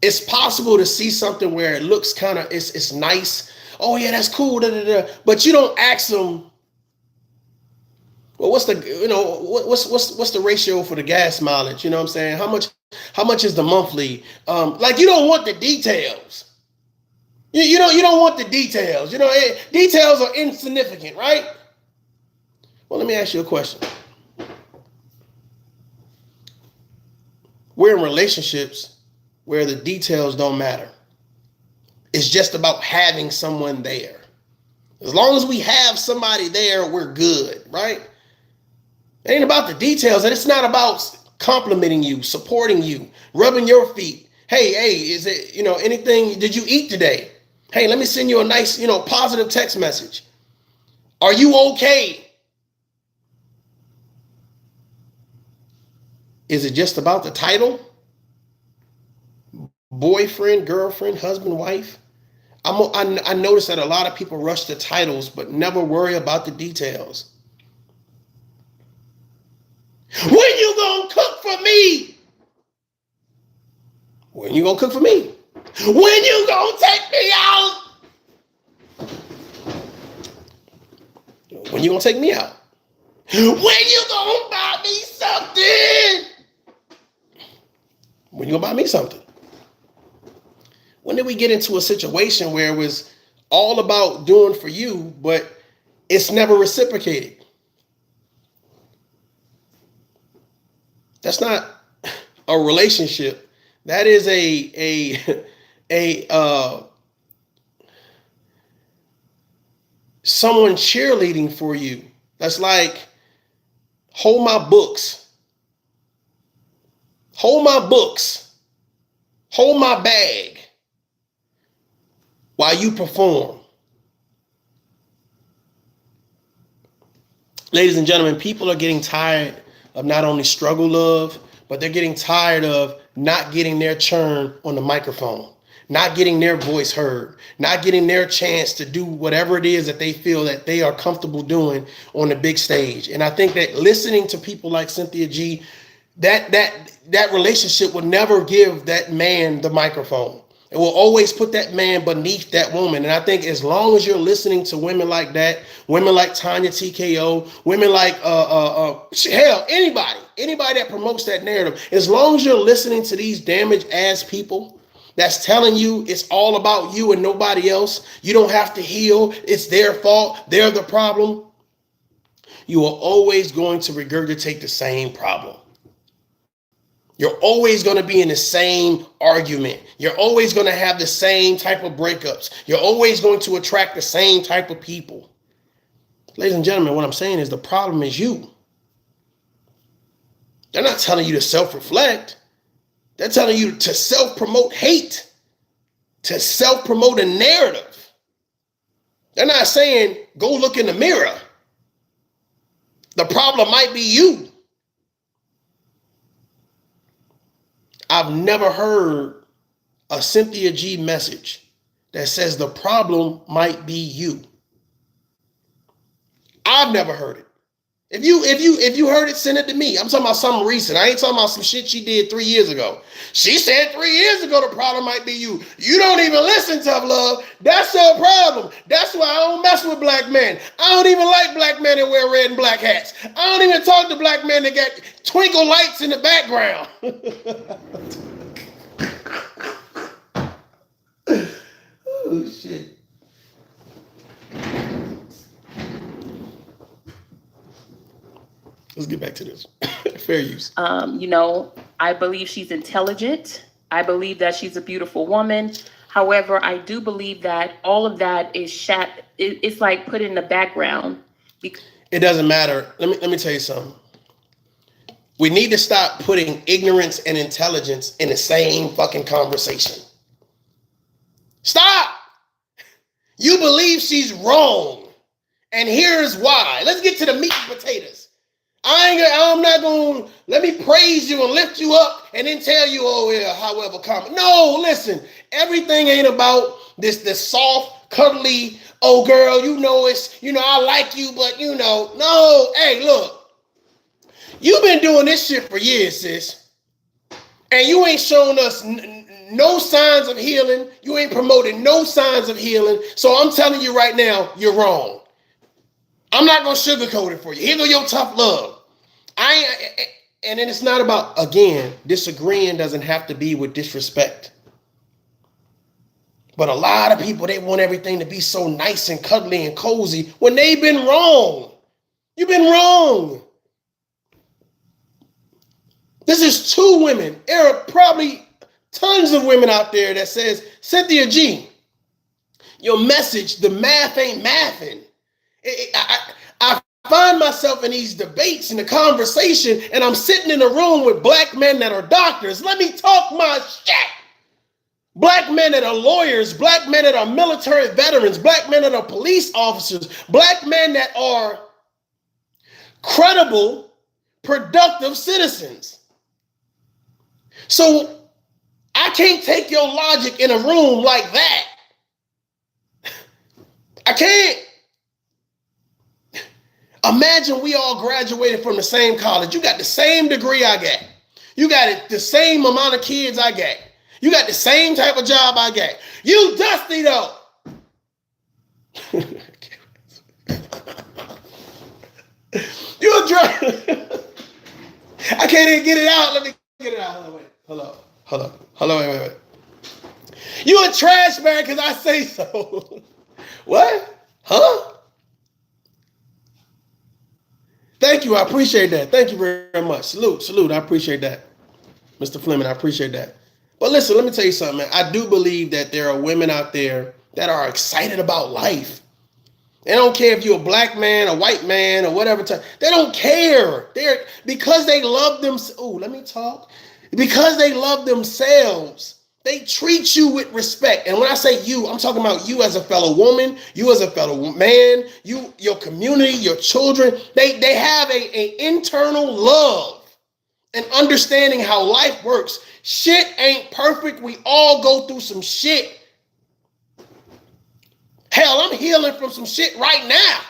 it's possible to see something where it looks kind of, it's nice. Oh yeah, that's cool. Da, da, da. But you don't ask them, well, what's the, what's the ratio for the gas mileage? You know what I'm saying? How much is the monthly? Like, you don't want the details. You don't want the details. Details are insignificant, right? Well, let me ask you a question. We're in relationships where the details don't matter. It's just about having someone there. As long as we have somebody there, we're good, right? It ain't about the details, and it's not about complimenting you, supporting you, rubbing your feet. Hey, is it, anything, did you eat today? Hey, let me send you a nice, positive text message. Are you okay? Is it just about the title? Boyfriend, girlfriend, husband, wife? I notice that a lot of people rush the titles, but never worry about the details. When you gonna cook for me? When you gonna cook for me? When you gonna take me out? When you gonna take me out? When you gonna buy me something? When you gonna buy me something? When did we get into a situation where it was all about doing for you, but it's never reciprocated? That's not a relationship. That is someone cheerleading for you. That's like, hold my books. Hold my books. Hold my bag while you perform. Ladies and gentlemen, people are getting tired of not only struggle love, but they're getting tired of not getting their turn on the microphone, not getting their voice heard, not getting their chance to do whatever it is that they feel that they are comfortable doing on the big stage. And I think that listening to people like Cynthia G, that relationship will never give that man the microphone. It will always put that man beneath that woman. And I think as long as you're listening to women like that, women like Tanya TKO, women like hell, anybody that promotes that narrative, as long as you're listening to these damaged ass people that's telling you it's all about you and nobody else, you don't have to heal, it's their fault, they're the problem, you are always going to regurgitate the same problem. You're always going to be in the same argument. You're always going to have the same type of breakups. You're always going to attract the same type of people. Ladies and gentlemen, what I'm saying is the problem is you. They're not telling you to self-reflect. They're telling you to self-promote hate. to self-promote a narrative. They're not saying, go look in the mirror. The problem might be you. I've never heard a Cynthia G message that says the problem might be you. I've never heard it. If you heard it, send it to me. I'm talking about something recent. I ain't talking about some shit she did 3 years ago. She said 3 years ago the problem might be you. You don't even listen, tough love. That's your problem. That's why I don't mess with black men. I don't even like black men that wear red and black hats. I don't even talk to black men that got twinkle lights in the background. Oh shit. Let's get back to this. Fair use. I believe she's intelligent. I believe that she's a beautiful woman. However, I do believe that all of that is it's like put in the background. It doesn't matter. Let me tell you something. We need to stop putting ignorance and intelligence in the same fucking conversation. Stop. You believe she's wrong. And here's why. Let's get to the meat and potatoes. I'm not going to let me praise you and lift you up and then tell you, oh, yeah, however common. No, listen, everything ain't about this soft, cuddly, oh, girl, I like you, but no. Hey, look, you've been doing this shit for years, sis, and you ain't shown us no signs of healing. You ain't promoting no signs of healing. So I'm telling you right now, you're wrong. I'm not going to sugarcoat it for you. Here go your tough love. And then it's not about, again, disagreeing doesn't have to be with disrespect. But a lot of people, they want everything to be so nice and cuddly and cozy when they've been wrong. You've been wrong. This is two women. There are probably tons of women out there that says, Cynthia G, your message, the math ain't mathing. I find myself in these debates and the conversation, and I'm sitting in a room with black men that are doctors. Let me talk my shit. Black men that are lawyers, black men that are military veterans, black men that are police officers, black men that are credible, productive citizens. So I can't take your logic in a room like that. I can't. Imagine we all graduated from the same college. You got the same degree I got. You got the same amount of kids I got. You got the same type of job I got. You dusty though. You a drunk. I can't even get it out. Let me get it out. Hold on, wait. You a trash man because I say so. What? Huh? Thank you. I appreciate that. Thank you very much. Salute. I appreciate that. Mr. Fleming, I appreciate that. But listen, let me tell you something, man. I do believe that there are women out there that are excited about life. They don't care if you're a black man, a white man, or whatever. They don't care. Because they love them. Oh, let me talk. Because they love themselves, they treat you with respect. And when I say you, I'm talking about you as a fellow woman, you as a fellow man, your community, your children. They have a internal love and understanding how life works. Shit ain't perfect. We all go through some shit. Hell, I'm healing from some shit right now.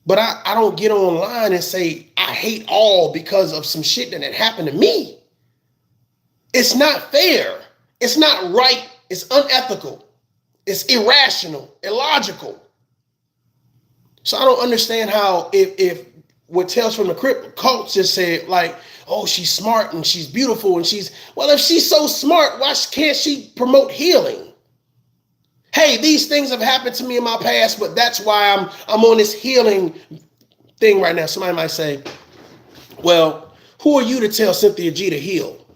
But I don't get online and say I hate all because of some shit that had happened to me. It's not fair. It's not right. It's unethical. It's irrational, illogical. So I don't understand how if what Tales from the Crypt cult just said like, oh, she's smart and she's beautiful and if she's so smart, why can't she promote healing? Hey, these things have happened to me in my past, but that's why I'm on this healing thing right now. Somebody might say, well, who are you to tell Cynthia G to heal?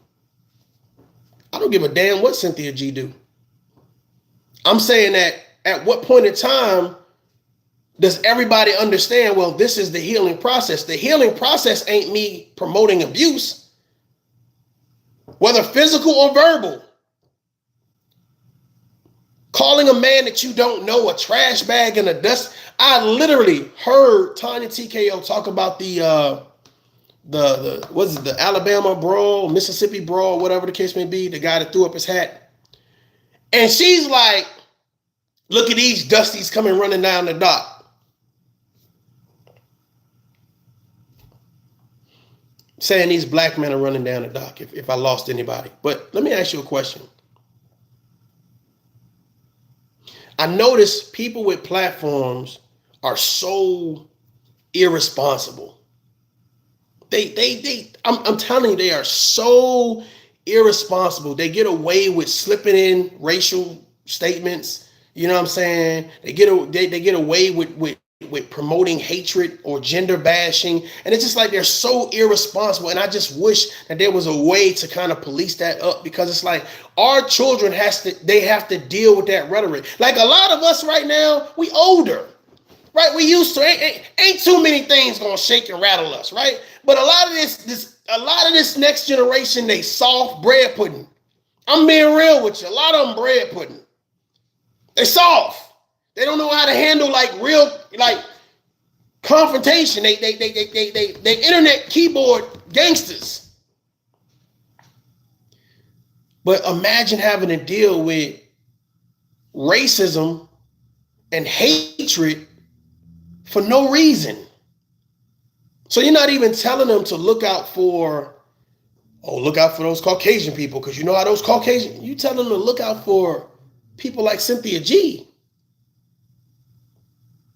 I don't give a damn what Cynthia G do. I'm saying that at what point in time does everybody understand, well, this is the healing process. The healing process ain't me promoting abuse, whether physical or verbal. Calling a man that you don't know a trash bag and a dust. I literally heard Tanya TKO talk about the what's it, the Alabama brawl, Mississippi brawl, whatever the case may be, the guy that threw up his hat. And she's like, look at these dusties coming running down the dock. Saying these black men are running down the dock if I lost anybody. But let me ask you a question. I notice people with platforms are so irresponsible. I'm telling you, they are so irresponsible. They get away with slipping in racial statements. You know what I'm saying? They get away with promoting hatred or gender bashing. And it's just like they're so irresponsible. And I just wish that there was a way to kind of police that up, because it's like our children have to deal with that rhetoric. Like a lot of us right now, we older. Right, we used to ain't too many things gonna shake and rattle us, right? But a lot of this next generation, they soft bread pudding. I'm being real with you. A lot of them bread pudding. They soft. They don't know how to handle like real confrontation. They internet keyboard gangsters. But imagine having to deal with racism and hatred for no reason. So you're not even telling them to look out for those Caucasian people, because you know how those Caucasian, you tell them to look out for people like Cynthia G.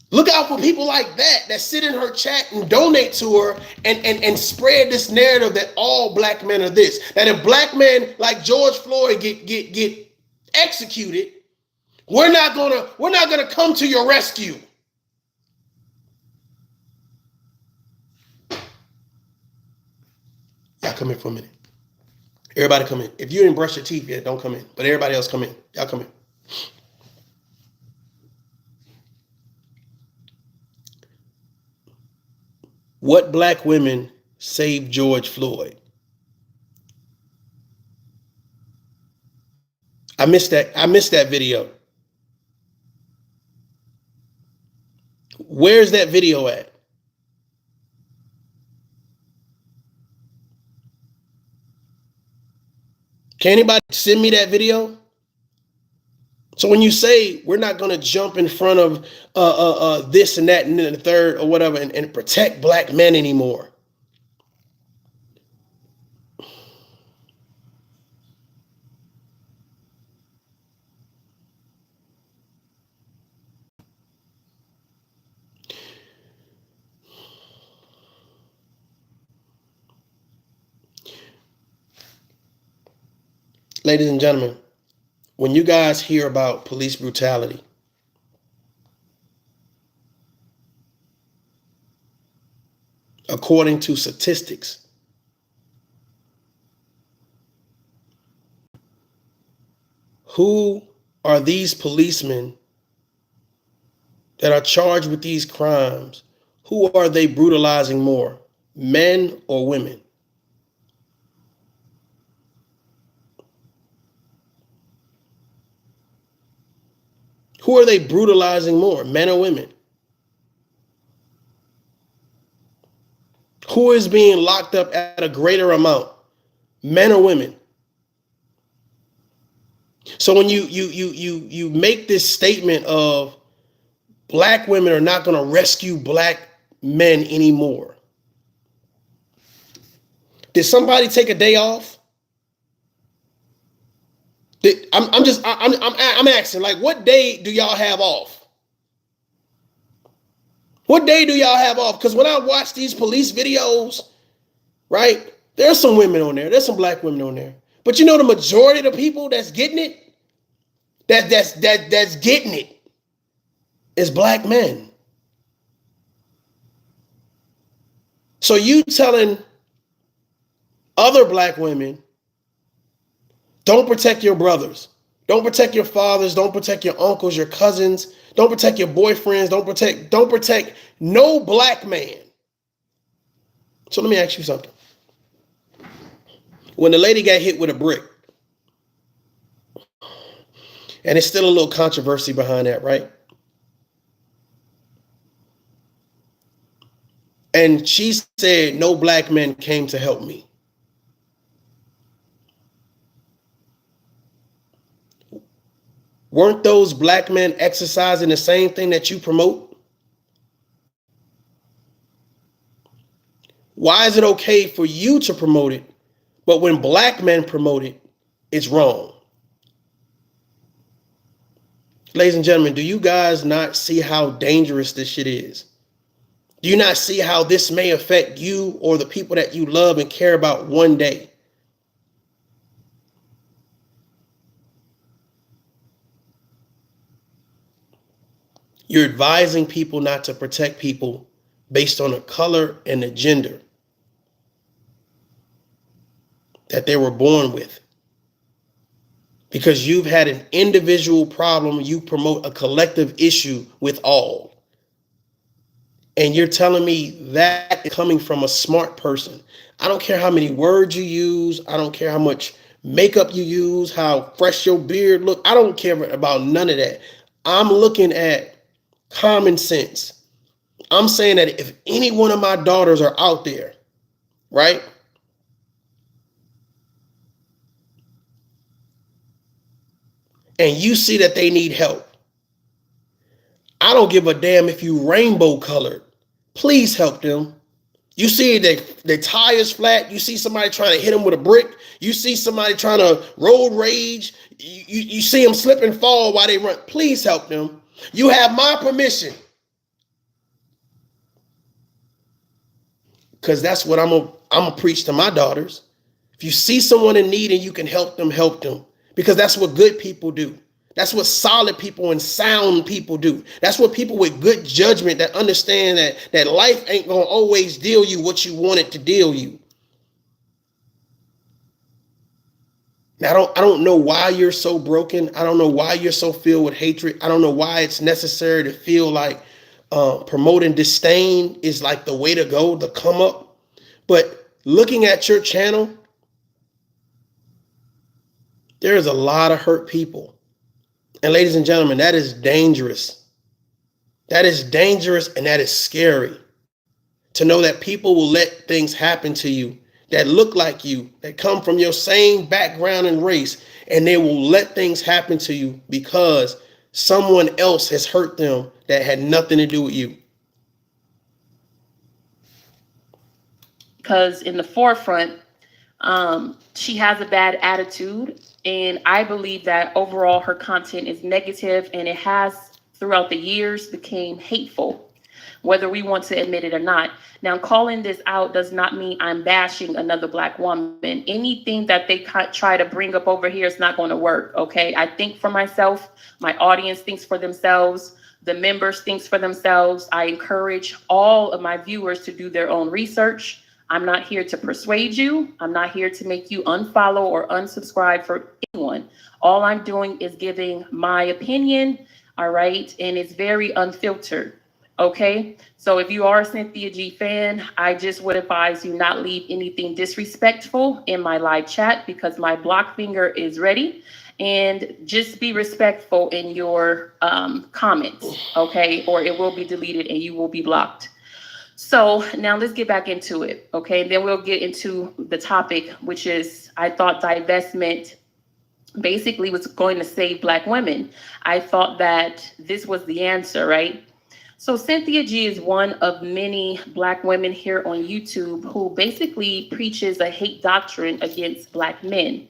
Look out for people like that sit in her chat and donate to her and spread this narrative that all black men are this. That if black men like George Floyd get executed, we're not gonna come to your rescue. Y'all come in for a minute. Everybody come in. If you didn't brush your teeth yet, don't come in. But everybody else come in. Y'all come in. What black women saved George Floyd? I missed that video. Where's that video at? Can anybody send me that video? So when you say we're not going to jump in front of this and that and then the third or whatever and protect black men anymore. Ladies and gentlemen, when you guys hear about police brutality, according to statistics, who are these policemen that are charged with these crimes? Who are they brutalizing more, men or women? Who are they brutalizing more, men or women? Who is being locked up at a greater amount, men or women? So when you make this statement of black women are not going to rescue black men anymore, did somebody take a day off? I'm asking, like, what day do y'all have off? What day do y'all have off? Because when I watch these police videos, right, there's some women on there. There's some black women on there. But you know the majority of the people that's getting it, that's getting it is black men. So you telling other black women, don't protect your brothers. Don't protect your fathers. Don't protect your uncles, your cousins. Don't protect your boyfriends. Don't protect no black man. So let me ask you something. When the lady got hit with a brick, And it's still a little controversy behind that, right? And she said, no black men came to help me. Weren't those black men exercising the same thing that you promote? Why is it okay for you to promote it, but when black men promote it, it's wrong? Ladies and gentlemen, do you guys not see how dangerous this shit is? Do you not see how this may affect you or the people that you love and care about one day? You're advising people not to protect people based on the color and the gender that they were born with. Because you've had an individual problem, you promote a collective issue with all. And you're telling me that is coming from a smart person. I don't care how many words you use. I don't care how much makeup you use, how fresh your beard look. I don't care about none of that. I'm looking at common sense. I'm saying that if any one of my daughters are out there, right? And you see that they need help, I don't give a damn if you rainbow colored. Please help them. You see their tires flat. You see somebody trying to hit them with a brick. You see somebody trying to road rage. You see them slip and fall while they run. Please help them. You have my permission. Because that's what I'm gonna preach to my daughters. If you see someone in need and you can help them, help them. Because that's what good people do. That's what solid people and sound people do. That's what people with good judgment that understand that life ain't gonna always deal you what you want it to deal you. Now, I don't know why you're so broken. I don't know why you're so filled with hatred. I don't know why it's necessary to feel like promoting disdain is like the way to go, the come up. But looking at your channel, there's a lot of hurt people. And ladies and gentlemen, that is dangerous. That is dangerous and that is scary. To know that people will let things happen to you that look like you, that come from your same background and race, and they will let things happen to you because someone else has hurt them that had nothing to do with you. Because in the forefront, she has a bad attitude, and I believe that overall her content is negative, and it has throughout the years became hateful, whether we want to admit it or not. Now, calling this out does not mean I'm bashing another Black woman. Anything that they try to bring up over here is not going to work, okay? I think for myself, my audience thinks for themselves, the members thinks for themselves. I encourage all of my viewers to do their own research. I'm not here to persuade you. I'm not here to make you unfollow or unsubscribe for anyone. All I'm doing is giving my opinion, all right? And it's very unfiltered, okay? So if you are a Cynthia G fan, I just would advise you not leave anything disrespectful in my live chat because my block finger is ready. And just be respectful in your comments, okay? Or it will be deleted and you will be blocked. So now let's get back into it, okay? And then we'll get into the topic, which is, I thought divestment basically was going to save Black women. I thought that this was the answer, right? So Cynthia G is one of many Black women here on YouTube who basically preaches a hate doctrine against Black men.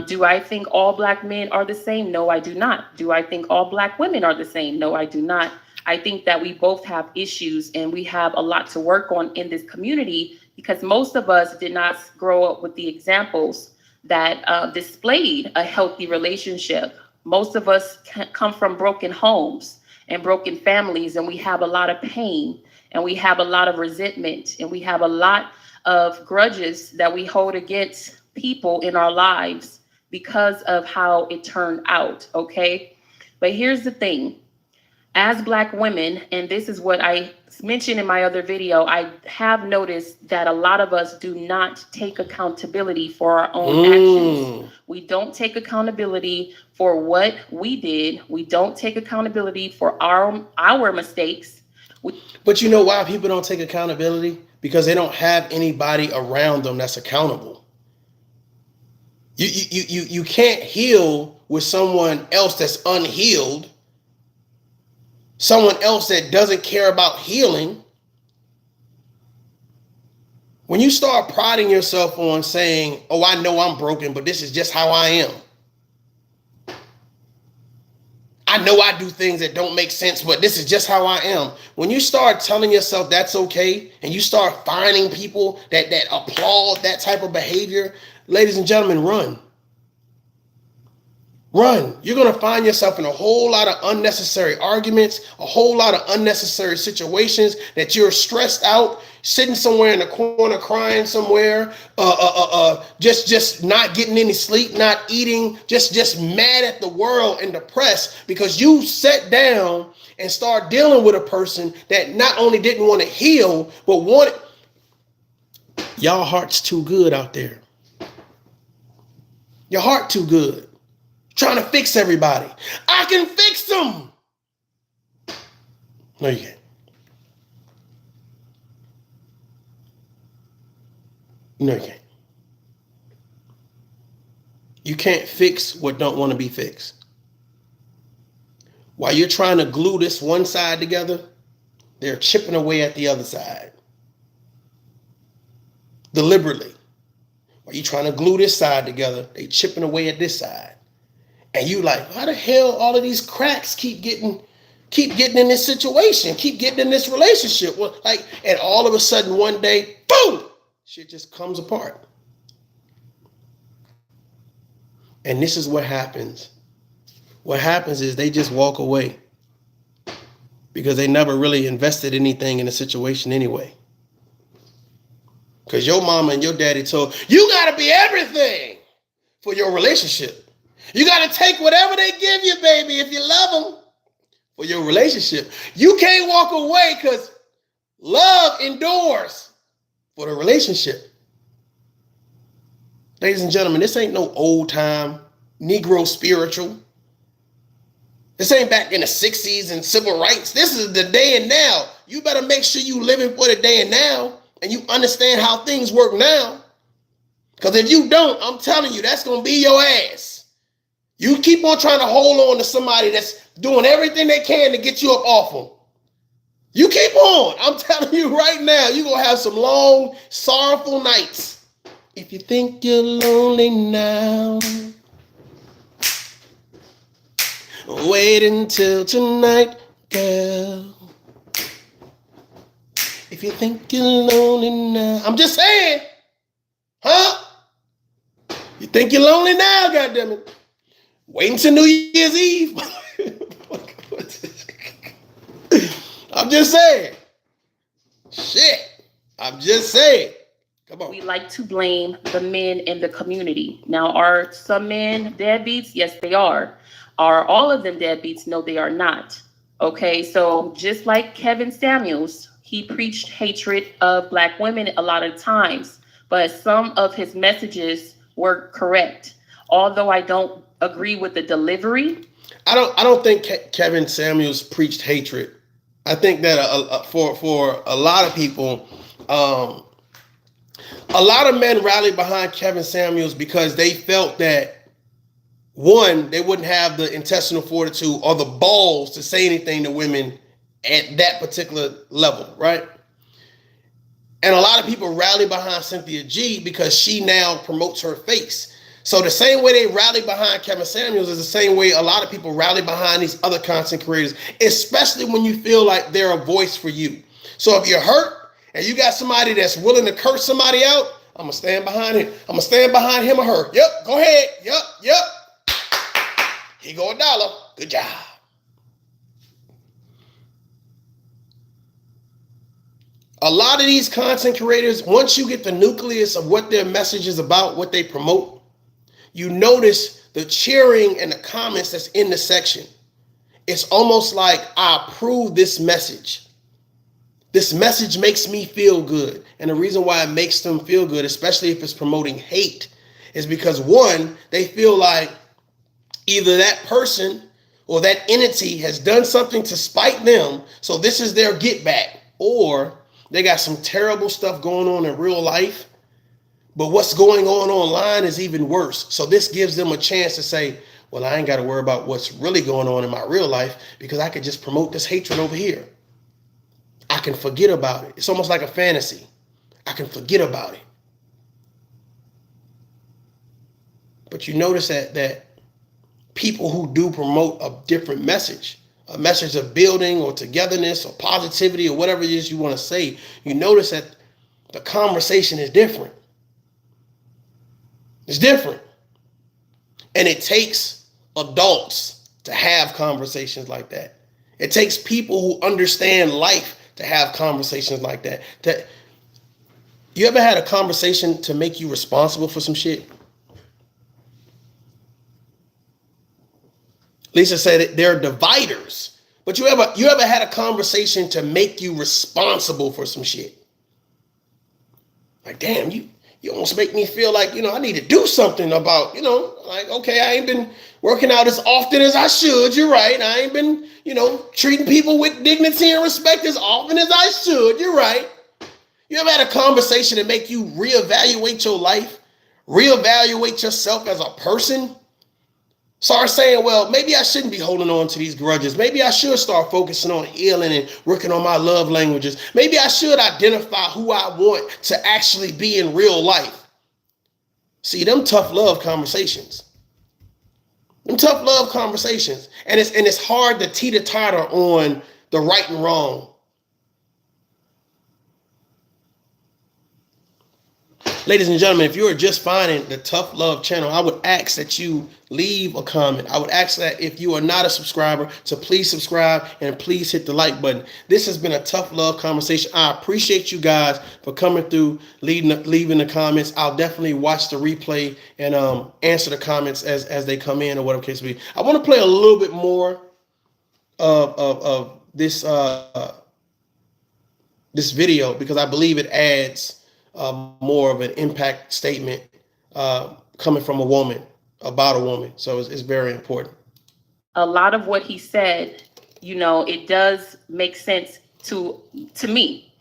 Do I think all Black men are the same? No, I do not. Do I think all Black women are the same? No, I do not. I think that we both have issues and we have a lot to work on in this community because most of us did not grow up with the examples that displayed a healthy relationship. Most of us come from broken homes and broken families, and we have a lot of pain and we have a lot of resentment and we have a lot of grudges that we hold against people in our lives because of how it turned out, okay? But here's the thing. as Black women, and this is what I mentioned in my other video, I have noticed that a lot of us do not take accountability for our own actions. We don't take accountability for what we did. We don't take accountability for our mistakes. But you know why people don't take accountability? Because they don't have anybody around them that's accountable. You can't heal with someone else that's unhealed, someone else that doesn't care about healing. When you start priding yourself on saying, oh, I know I'm broken, but this is just how I am. I know I do things that don't make sense, but this is just how I am. When you start telling yourself that's okay, and you start finding people that applaud that type of behavior, ladies and gentlemen, run. Run. You're going to find yourself in a whole lot of unnecessary arguments, a whole lot of unnecessary situations that you're stressed out, sitting somewhere in the corner crying somewhere, just not getting any sleep, not eating, just mad at the world and depressed because you sat down and start dealing with a person that not only didn't want to heal, but wanted. Y'all heart's too good out there. Your heart too good. Trying to fix everybody. I can fix them. No, you can't. No, you can't. You can't fix what don't want to be fixed. While you're trying to glue this one side together, they're chipping away at the other side. Deliberately. While you're trying to glue this side together, they're chipping away at this side. And you like, how the hell all of these cracks keep getting in this situation, keep getting in this relationship? Well, and all of a sudden one day, boom, shit just comes apart. And this is what happens. What happens is they just walk away because they never really invested anything in the situation anyway. Because your mama and your daddy told you got to be everything for your relationship. You got to take whatever they give you, baby, if you love them, for your relationship. You can't walk away because love endures for the relationship. Ladies and gentlemen, this ain't no old time Negro spiritual. This ain't back in the 60s and civil rights. This is the day and now. You better make sure you living for the day and now and you understand how things work now. Because if you don't, I'm telling you, that's going to be your ass. You keep on trying to hold on to somebody that's doing everything they can to get you up off them. You keep on. I'm telling you right now, you're going to have some long, sorrowful nights. If you think you're lonely now, wait until tonight, girl. If you think you're lonely now. I'm just saying. Huh? You think you're lonely now, goddammit. Wait until New Year's Eve. I'm just saying. Shit. I'm just saying. Come on. We like to blame the men in the community. Now, are some men deadbeats? Yes, they are. Are all of them deadbeats? No, they are not. Okay, so just like Kevin Samuels, he preached hatred of Black women a lot of times, but some of his messages were correct. Although I don't agree with the delivery. I don't think Kevin Samuels preached hatred. I think that for a lot of people, a lot of men rallied behind Kevin Samuels because they felt that, one, they wouldn't have the intestinal fortitude or the balls to say anything to women at that particular level, right? And a lot of people rally behind Cynthia G because she now promotes her face. So the same way they rally behind Kevin Samuels is the same way a lot of people rally behind these other content creators, especially when you feel like they're a voice for you. So if you're hurt and you got somebody that's willing to curse somebody out, I'm going to stand behind him. I'm going to stand behind him or her. Yep, go ahead. Yep. Here go $1. Good job. A lot of these content creators, once you get the nucleus of what their message is about, what they promote, you notice the cheering and the comments that's in the section. it's almost like I approve this message. This message makes me feel good. And the reason why it makes them feel good, especially if it's promoting hate, is because one, they feel like either that person or that entity has done something to spite them, so this is their get back, or they got some terrible stuff going on in real life, but what's going on online is even worse. So this gives them a chance to say, well, I ain't got to worry about what's really going on in my real life because I could just promote this hatred over here. I can forget about it. It's almost like a fantasy. I can forget about it. But you notice that people who do promote a different message, a message of building or togetherness or positivity or whatever it is you want to say, you notice that the conversation is different. It's different. And it takes adults to have conversations like that. It takes people who understand life to have conversations like that. You ever had a conversation to make you responsible for some shit? Lisa said that they're dividers, but you ever had a conversation to make you responsible for some shit? Like, damn, you almost make me feel like, I need to do something about, like, okay, I ain't been working out as often as I should. You're right. I ain't been, treating people with dignity and respect as often as I should. You're right. You ever had a conversation to make you reevaluate your life, reevaluate yourself as a person? Start saying, well, maybe I shouldn't be holding on to these grudges. Maybe I should start focusing on healing and working on my love languages. Maybe I should identify who I want to actually be in real life. See, them tough love conversations. Them tough love conversations. And it's hard to teeter-totter on the right and wrong. Ladies and gentlemen, if you are just finding the Tough Love channel, I would ask that you leave a comment. I would ask that if you are not a subscriber, to please subscribe and please hit the like button. This has been a Tough Love conversation. I appreciate you guys for coming through, leaving the comments. I'll definitely watch the replay and answer the comments as they come in or whatever case may be. I want to play a little bit more of this this video because I believe it adds more of an impact statement coming from a woman, about a woman. So it's very important. A lot of what he said, it does make sense to me.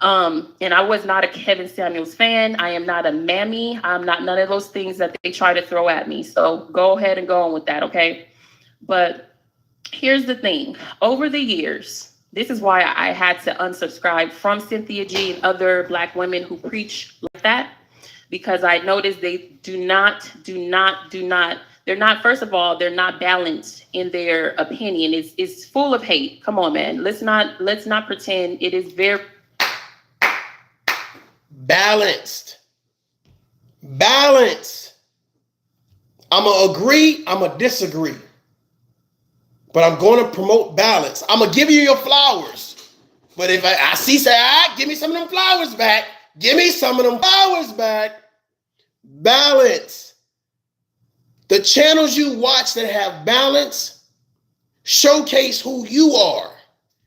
And I was not a Kevin Samuels fan. I am not a mammy. I'm not none of those things that they try to throw at me. So go ahead and go on with that, okay? But here's the thing. Over the years, this is why I had to unsubscribe from Cynthia G and other Black women who preach like that, because I noticed they do not, they're not, first of all, they're not balanced in their opinion. It's full of hate. Come on, man. Let's not pretend. It is very balanced. I'm going to agree, I'm going to disagree. But I'm going to promote balance. I'm going to give you your flowers. But if I see, say, give me some of them flowers back. Give me some of them flowers back. Balance. The channels you watch that have balance showcase who you are.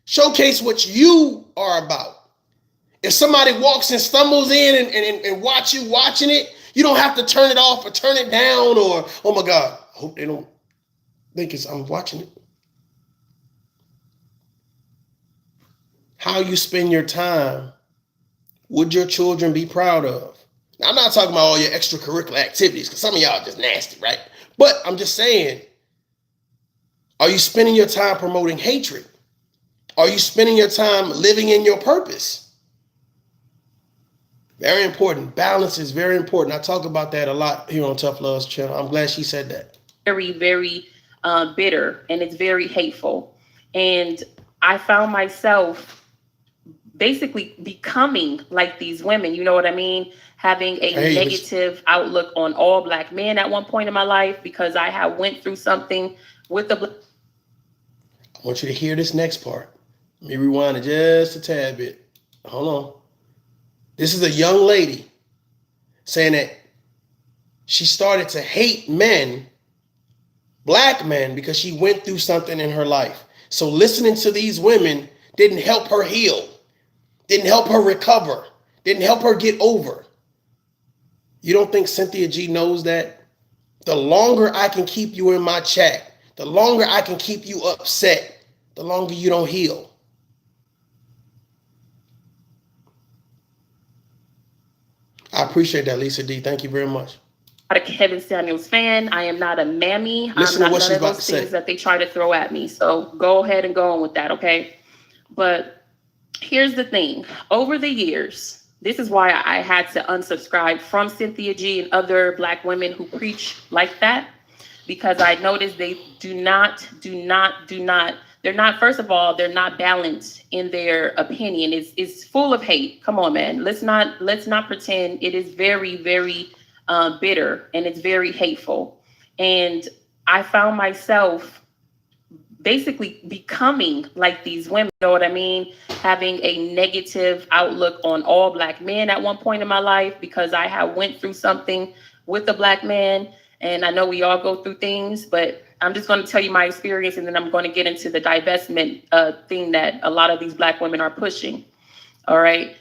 Showcase what you are about. If somebody walks and stumbles in and watch you watching it, you don't have to turn it off or turn it down or, oh my God, I hope they don't think I'm watching it. How you spend your time, would your children be proud of? Now, I'm not talking about all your extracurricular activities because some of y'all are just nasty, right? But I'm just saying, are you spending your time promoting hatred? Are you spending your time living in your purpose? Very important. Balance is very important. I talk about that a lot here on Tough Love's channel. I'm glad she said that. Very, very bitter, and it's very hateful. And I found myself basically becoming like these women, you know what I mean? Having a negative outlook on all Black men at one point in my life because I had went through something with the. I want you to hear this next part. Let me rewind it just a tad bit. Hold on. This is a young lady saying that she started to hate men black men because she went through something in her life. So listening to these women didn't help her heal, didn't help her recover, didn't help her get over. You don't think Cynthia G knows that? The longer I can keep you in my chat, the longer I can keep you upset, the longer you don't heal. I appreciate that, Lisa D. Thank you very much. I'm not a Kevin Samuels fan. I am not a mammy. Listen I'm to not what none she's of about those to things say. that they try to throw at me. So go ahead and go on with that, okay? But here's the thing. Over the years, this is why I had to unsubscribe from Cynthia G and other black women who preach like that, because I noticed they do not, they're not, first of all, they're not balanced in their opinion. It's full of hate. Come on, man. Let's not pretend. It is very, very bitter, and it's very hateful. And I found myself basically becoming like these women, you know what I mean? Having a negative outlook on all black men at one point in my life, because I had went through something with a black man. And I know we all go through things, but I'm just going to tell you my experience, and then I'm going to get into the divestment thing that a lot of these black women are pushing. All right.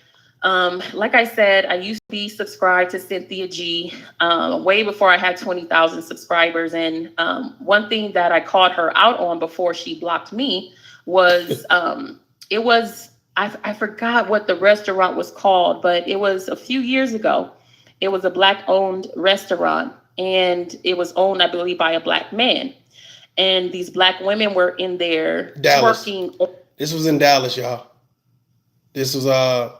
Like I said, I used to be subscribed to Cynthia G way before I had 20,000 subscribers. And one thing that I called her out on before she blocked me was I forgot what the restaurant was called, but it was a few years ago. It was a black owned restaurant, and it was owned, I believe, by a black man. And these black women were in there Dallas. twerking. This was in Dallas, y'all. This was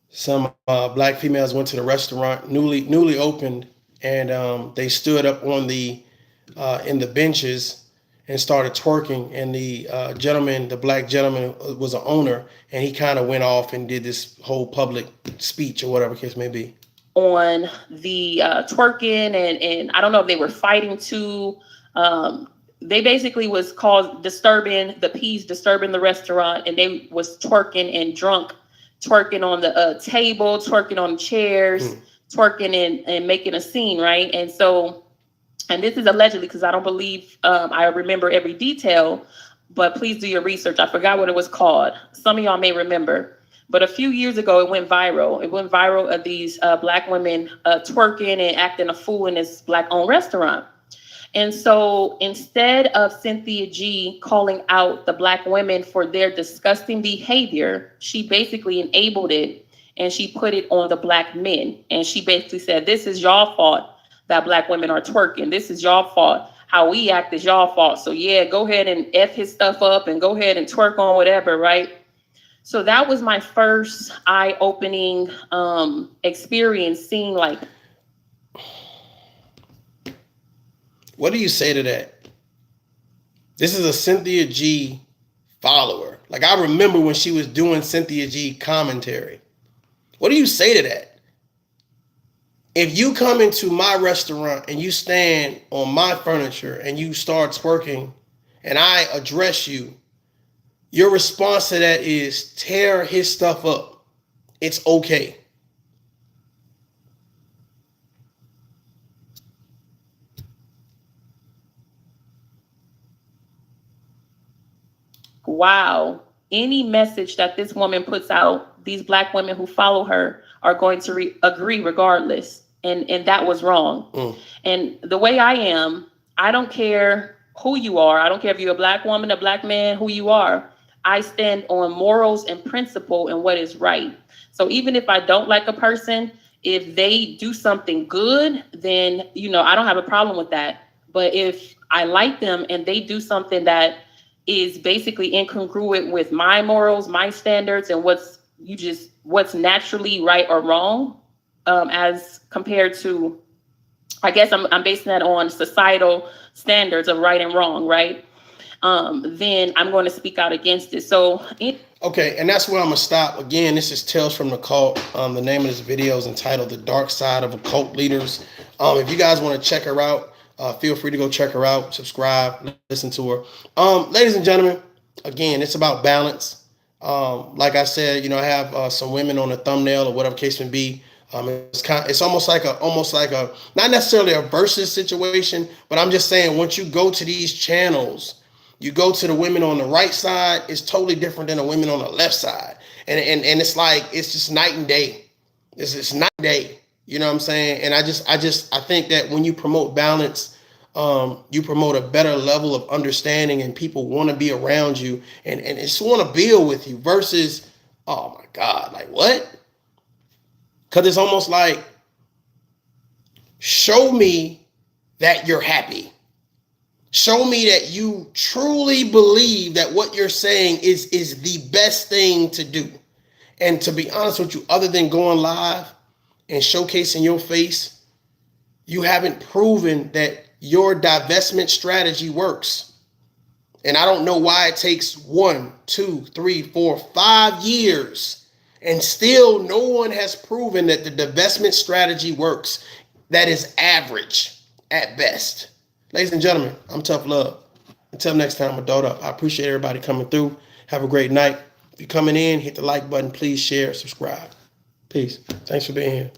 some black females went to the restaurant, newly opened, and they stood up on the in the benches and started twerking. And the gentleman, the black gentleman, was an owner, and he kind of went off and did this whole public speech or whatever case may be. On the twerking, and I don't know if they were fighting too. They basically was called disturbing the peace, disturbing the restaurant, and they was twerking and drunk, twerking on the table, twerking on chairs, twerking and making a scene, right? And so, and this is allegedly, because I don't believe I remember every detail, but please do your research. I forgot what it was called. Some of y'all may remember. But a few years ago, it went viral. It went viral of these black women twerking and acting a fool in this black-owned restaurant. And so instead of Cynthia G calling out the black women for their disgusting behavior, she basically enabled it, and she put it on the black men. And she basically said, this is y'all fault that black women are twerking. This is y'all fault. How we act is y'all fault. So yeah, go ahead and F his stuff up and go ahead and twerk on whatever, right? So that was my first eye-opening experience, seeing like. What do you say to that? This is a Cynthia G follower. Like, I remember when she was doing Cynthia G commentary. What do you say to that? If you come into my restaurant and you stand on my furniture and you start twerking and I address you, your response to that is tear his stuff up. It's okay. Wow, any message that this woman puts out, these black women who follow her are going to agree regardless. And that was wrong. And the way I am, I don't care who you are. I don't care if you're a black woman, a black man, who you are. I stand on morals and principle and what is right. So even if I don't like a person, if they do something good, then, I don't have a problem with that. But if I like them and they do something that is basically incongruent with my morals, my standards, and what's naturally right or wrong, as compared to, I guess I'm basing that on societal standards of right and wrong, right? Then I'm going to speak out against it. Okay, and that's where I'm gonna stop. Again, this is Tales from the Cult. The name of this video is entitled "The Dark Side of Occult Leaders." If you guys want to check her out, feel free to go check her out, subscribe, listen to her. Ladies and gentlemen, again, it's about balance. Like I said, I have some women on the thumbnail or whatever case may be. It's almost like a not necessarily a versus situation, but I'm just saying once you go to these channels, you go to the women on the right side, it's totally different than the women on the left side, and it's like it's just night and day. It's night and day. You know what I'm saying? And I think that when you promote balance, you promote a better level of understanding, and people want to be around you and just want to build with you versus, oh my God, like what? Because it's almost like, show me that you're happy. Show me that you truly believe that what you're saying is the best thing to do. And to be honest with you, other than going live and showcasing your face, you haven't proven that your divestment strategy works. And I don't know why it takes 1, 2, 3, 4, 5 years and still no one has proven that the divestment strategy works. That is average at best. Ladies and gentlemen, I'm Tough Love. Until next time, adult up. I appreciate everybody coming through. Have a great night. If you're coming in, hit the like button. Please share, subscribe. Peace. Thanks for being here.